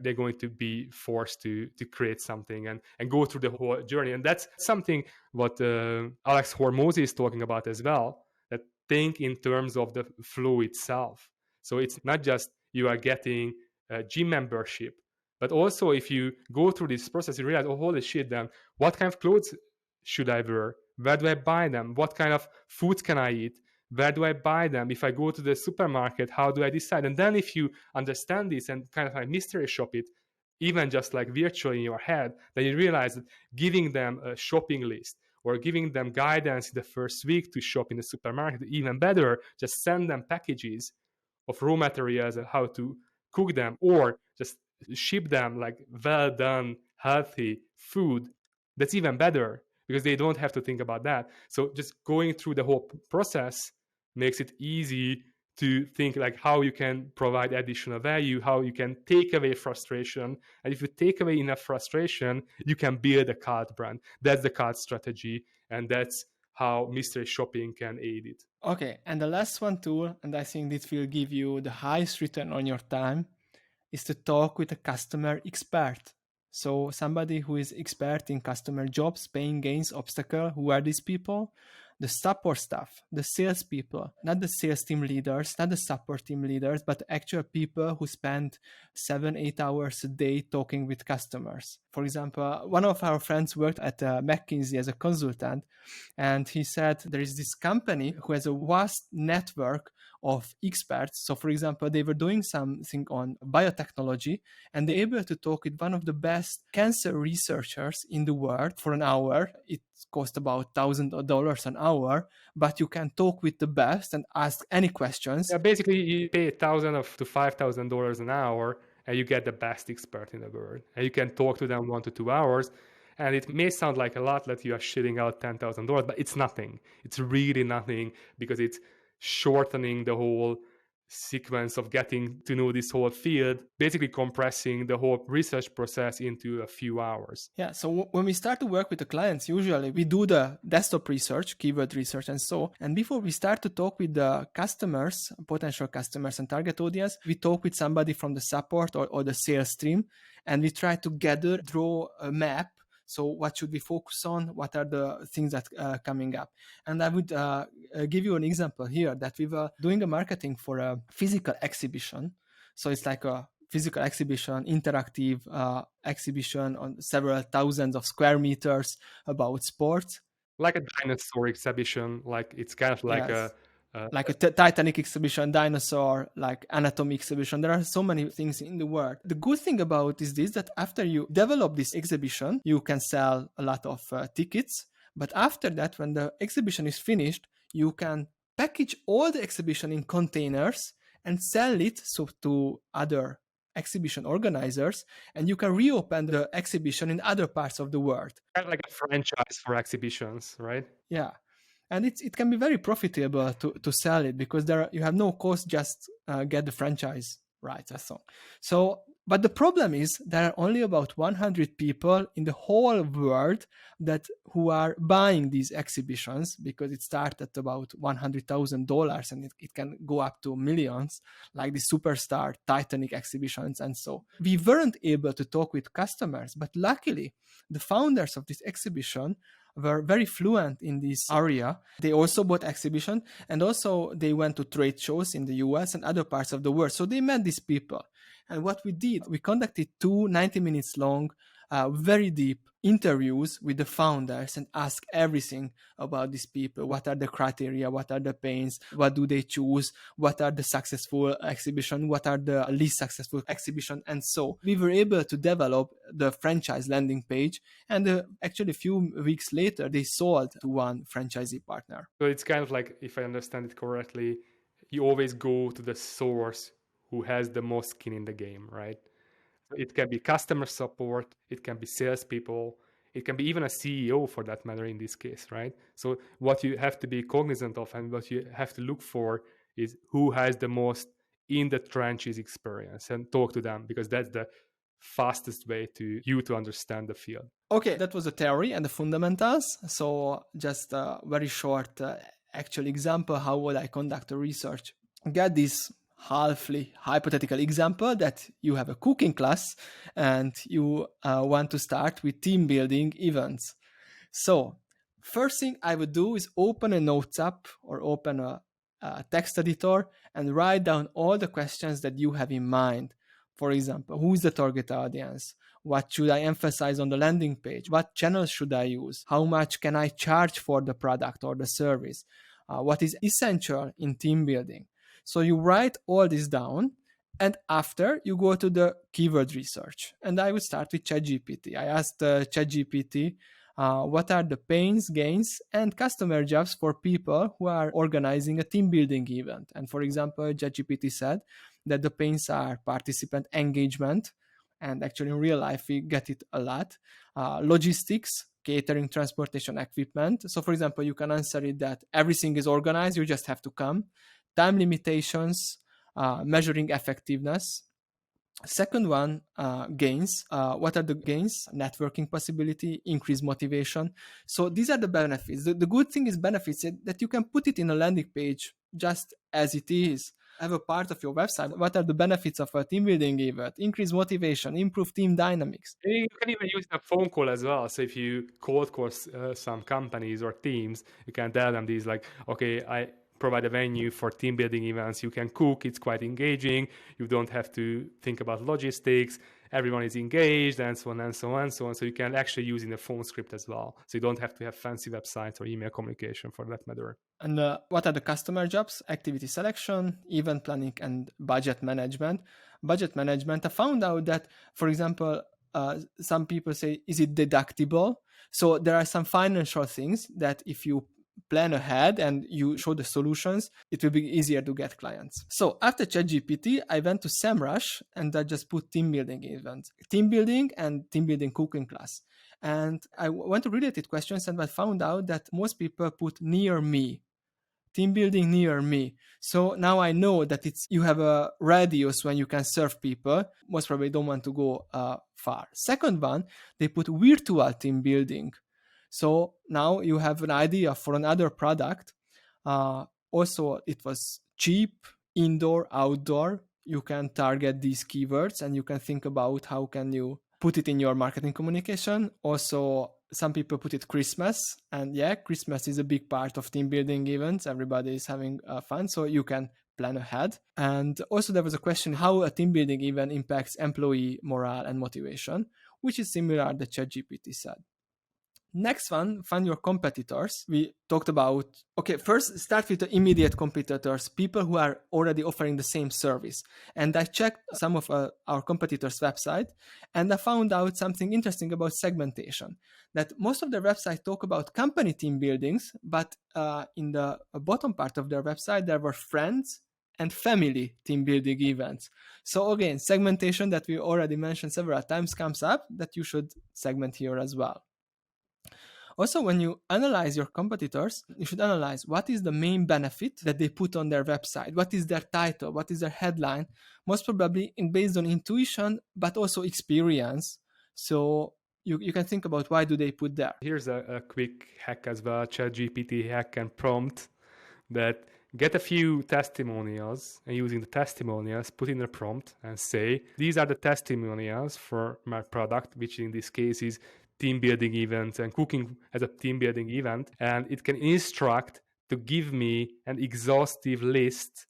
they're going to be forced to create something and go through the whole journey. And that's something what Alex Hormozi is talking about as well, that think in terms of the flow itself. So it's not just you are getting a gym membership, but also if you go through this process, you realize, oh, holy shit, then what kind of clothes should I wear? Where do I buy them? What kind of foods can I eat? Where do I buy them? If I go to the supermarket, how do I decide? And then if you understand this and kind of like mystery shop it, even just like virtually in your head, then you realize that giving them a shopping list or giving them guidance in the first week to shop in the supermarket, even better, just send them packages of raw materials and how to cook them, or just ship them like well done, healthy food. That's even better because they don't have to think about that. So just going through the whole process makes it easy to think like how you can provide additional value, how you can take away frustration. And if you take away enough frustration, you can build a cult brand. That's the cult strategy. And that's how mystery shopping can aid it. Okay, and the last one tool, and I think this will give you the highest return on your time, is to talk with a customer expert. So somebody who is expert in customer jobs, pain, gains, obstacle. Who are these people? The support staff, the sales people, not the sales team leaders, not the support team leaders, but actual people who spend 7-8 hours a day talking with customers. For example, one of our friends worked at McKinsey as a consultant, and he said there is this company who has a vast network of experts. So for example, they were doing something on biotechnology, and they're able to talk with one of the best cancer researchers in the world for an hour. It cost about $1,000 an hour, but you can talk with the best and ask any questions. Yeah, basically you pay $1,000 to $5,000 an hour and you get the best expert in the world. And you can talk to them 1 to 2 hours. And it may sound like a lot that you are shitting out $10,000, but it's nothing. It's really nothing, because it's shortening the whole sequence of getting to know this whole field, basically compressing the whole research process into a few hours. Yeah, so when we start to work with the clients, usually we do the desktop research, keyword research, and so. And before we start to talk with the customers, potential customers and target audience, we talk with somebody from the support or the sales team, and we try to draw a map. So what should we focus on? What are the things that are coming up? And I would give you an example here that we were doing a marketing for a physical exhibition. So it's like a physical exhibition, interactive exhibition on several thousands of square meters about sports. Like a dinosaur exhibition, like it's kind of like yes. Like a Titanic exhibition, dinosaur, like anatomy exhibition. There are so many things in the world. The good thing about is this, that after you develop this exhibition, you can sell a lot of tickets. But after that, when the exhibition is finished, you can package all the exhibition in containers and sell it to other exhibition organizers, and you can reopen the exhibition in other parts of the world. Kind of like a franchise for exhibitions, right? Yeah. And it can be very profitable to sell it because you have no cost, just get the franchise rights and so on. So, but the problem is there are only about 100 people in the whole world who are buying these exhibitions, because it starts at about $100,000 and it can go up to millions, like the superstar Titanic exhibitions and so. We weren't able to talk with customers, but luckily the founders of this exhibition were very fluent in this area. They also bought exhibition, and also they went to trade shows in the US and other parts of the world. So they met these people. And what we did, we conducted 2 90 minutes long, very deep interviews with the founders and asked everything about these people. What are the criteria? What are the pains? What do they choose? What are the successful exhibition? What are the least successful exhibition? And so we were able to develop the franchise landing page. And actually a few weeks later, they sold to one franchisee partner. So it's kind of like, if I understand it correctly, you always go to the source who has the most skin in the game, right? It can be customer support, it can be salespeople, it can be even a CEO for that matter in this case, right? So what you have to be cognizant of and what you have to look for is who has the most in the trenches experience, and talk to them, because that's the fastest way to understand the field. Okay, that was the theory and the fundamentals. So just a very short actual example, how would I conduct a research? Get this halfly hypothetical example that you have a cooking class and you want to start with team building events. So first thing I would do is open a notes app or open a text editor and write down all the questions that you have in mind. For example, who is the target audience? What should I emphasize on the landing page? What channels should I use? How much can I charge for the product or the service? What is essential in team building? So you write all this down, and after you go to the keyword research. And I would start with ChatGPT. I asked ChatGPT, what are the pains, gains, and customer jobs for people who are organizing a team building event? And for example, ChatGPT said that the pains are participant engagement, and actually in real life we get it a lot. Logistics, catering, transportation, equipment. So for example, you can answer it that everything is organized, you just have to come. Time limitations, measuring effectiveness. Second one, gains. What are the gains? Networking possibility, increased motivation. So these are the benefits. The good thing is benefits that you can put it in a landing page just as it is. Have a part of your website. What are the benefits of a team building event? Increase motivation, improve team dynamics. You can even use a phone call as well. So if you cold call some companies or teams, you can tell them these like, okay, I provide a venue for team building events. You can cook. It's quite engaging. You don't have to think about logistics. Everyone is engaged, and so on and so on and so on. So you can actually use in a phone script as well. So you don't have to have fancy websites or email communication for that matter. And what are the customer jobs? Activity selection, event planning, and budget management. Budget management, I found out that, for example, some people say, is it deductible? So there are some financial things that if you plan ahead and you show the solutions, it will be easier to get clients. So after ChatGPT, I went to SEMrush and I just put team building events, team building and team building cooking class. And I went to related questions and I found out that most people put near me team building near me. So now I know that you have a radius when you can serve people. Most probably don't want to go far. Second one, they put virtual team building. So now you have an idea for another product. Also, it was cheap, indoor, outdoor. You can target these keywords and you can think about how can you put it in your marketing communication. Also, some people put it Christmas, and yeah, Christmas is a big part of team building events. Everybody is having fun, so you can plan ahead. And also there was a question how a team building event impacts employee morale and motivation, which is similar that ChatGPT said. Next one, find your competitors. We talked about, okay, first start with the immediate competitors, people who are already offering the same service. And I checked some of our competitors' website, and I found out something interesting about segmentation, that most of their websites talk about company team buildings, but in the bottom part of their website, there were friends and family team building events. So again, segmentation that we already mentioned several times comes up, that you should segment here as well. Also, when you analyze your competitors, you should analyze what is the main benefit that they put on their website, what is their title, what is their headline, most probably based on intuition, but also experience. So you can think about why do they put there. Here's a quick hack as well, ChatGPT hack and prompt, that get a few testimonials, and using the testimonials, put in a prompt and say, these are the testimonials for my product, which in this case is team building events and cooking as a team building event. And it can instruct to give me an exhaustive list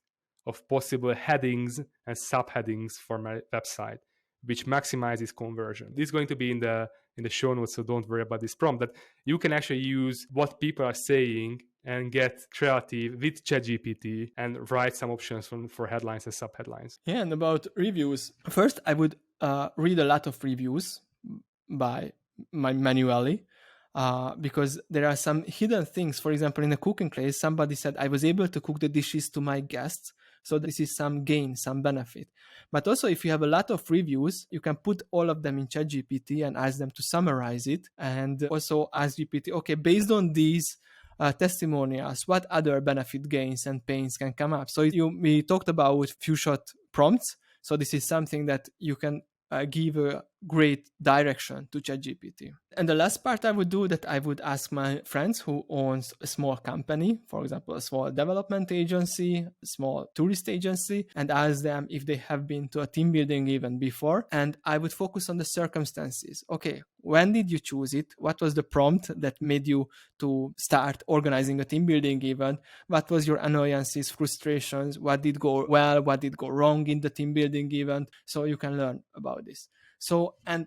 of possible headings and subheadings for my website, which maximizes conversion. This is going to be in the show notes, so don't worry about this prompt. That you can actually use what people are saying and get creative with ChatGPT and write some options for headlines and subheadlines. Yeah, and about reviews. First, I would read a lot of reviews manually, because there are some hidden things. For example, in the cooking case, somebody said, I was able to cook the dishes to my guests. So this is some gain, some benefit. But also, if you have a lot of reviews, you can put all of them in ChatGPT and ask them to summarize it. And also ask GPT, okay, based on these testimonials, what other benefit gains and pains can come up? So we talked about few shot prompts. So this is something that you can give a great direction to ChatGPT. And the last part I would do, that I would ask my friends who owns a small company, for example, a small development agency, a small tourist agency, and ask them if they have been to a team building event before. And I would focus on the circumstances. Okay, when did you choose it? What was the prompt that made you to start organizing a team building event? What was your annoyances, frustrations? What did go well? What did go wrong in the team building event? So you can learn about this. So, and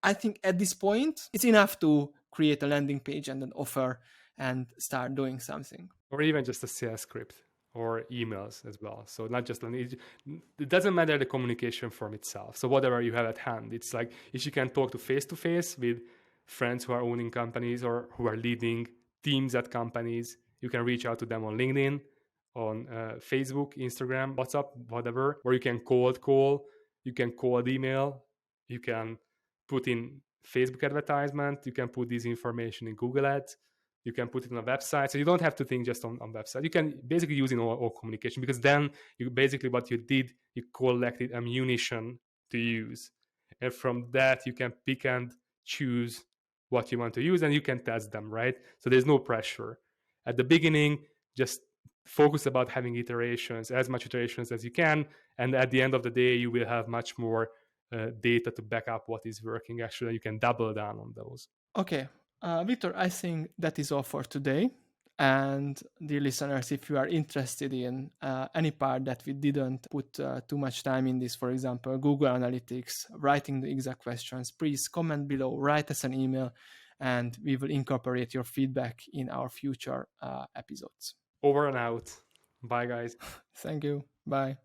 I think at this point, it's enough to create a landing page and an offer and start doing something. Or even just a sales script or emails as well. So not just, it doesn't matter the communication form itself. So whatever you have at hand, it's like if you can talk to face with friends who are owning companies or who are leading teams at companies, you can reach out to them on LinkedIn, on Facebook, Instagram, WhatsApp, whatever, or you can cold call, you can cold email, you can put in Facebook advertisement, you can put this information in Google Ads, you can put it on a website. So you don't have to think just on website. You can basically use it in all communication, because then you basically what you did, you collected ammunition to use. And from that, you can pick and choose what you want to use and you can test them, right? So there's no pressure. At the beginning, just focus about having iterations, as much iterations as you can. And at the end of the day, you will have much more data to back up what is working. Actually, you can double down on those. Okay, Victor, I think that is all for today. And dear listeners, if you are interested in any part that we didn't put too much time in this, for example, Google Analytics, writing the exact questions, please comment below, write us an email, and we will incorporate your feedback in our future episodes. Over and out. Bye, guys. Thank you. Bye.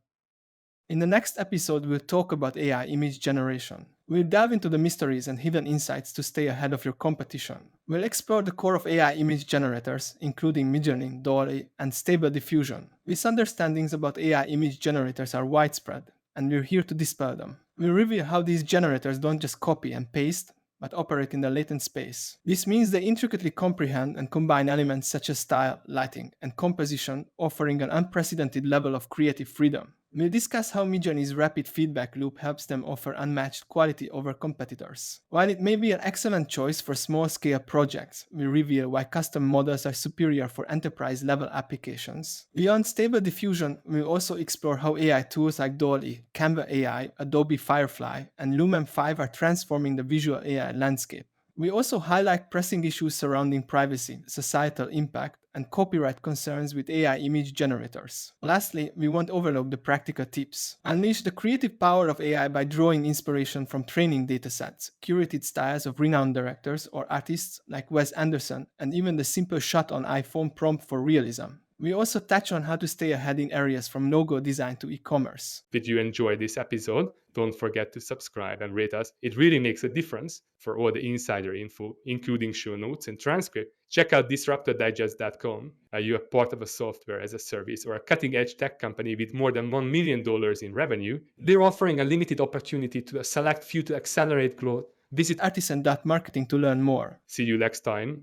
In the next episode, we'll talk about AI image generation. We'll delve into the mysteries and hidden insights to stay ahead of your competition. We'll explore the core of AI image generators, including Midjourney, DALL-E, and Stable Diffusion. Misunderstandings about AI image generators are widespread, and we're here to dispel them. We'll reveal how these generators don't just copy and paste, but operate in the latent space. This means they intricately comprehend and combine elements such as style, lighting, and composition, offering an unprecedented level of creative freedom. We'll discuss how Midjourney's rapid feedback loop helps them offer unmatched quality over competitors. While it may be an excellent choice for small-scale projects, we reveal why custom models are superior for enterprise-level applications. Beyond Stable Diffusion, we'll also explore how AI tools like DALL-E, Canva AI, Adobe Firefly, and Lumen 5 are transforming the visual AI landscape. We also highlight pressing issues surrounding privacy, societal impact, and copyright concerns with AI image generators. Lastly, we won't overlook the practical tips. Unleash the creative power of AI by drawing inspiration from training datasets, curated styles of renowned directors or artists like Wes Anderson, and even the simple shot on iPhone prompt for realism. We also touch on how to stay ahead in areas from logo design to e-commerce. Did you enjoy this episode? Don't forget to subscribe and rate us. It really makes a difference. For all the insider info, including show notes and transcript, check out disruptordigest.com. Are you a part of a software as a service or a cutting-edge tech company with more than $1 million in revenue? They're offering a limited opportunity to a select few to accelerate growth. Visit artisan.marketing to learn more. See you next time.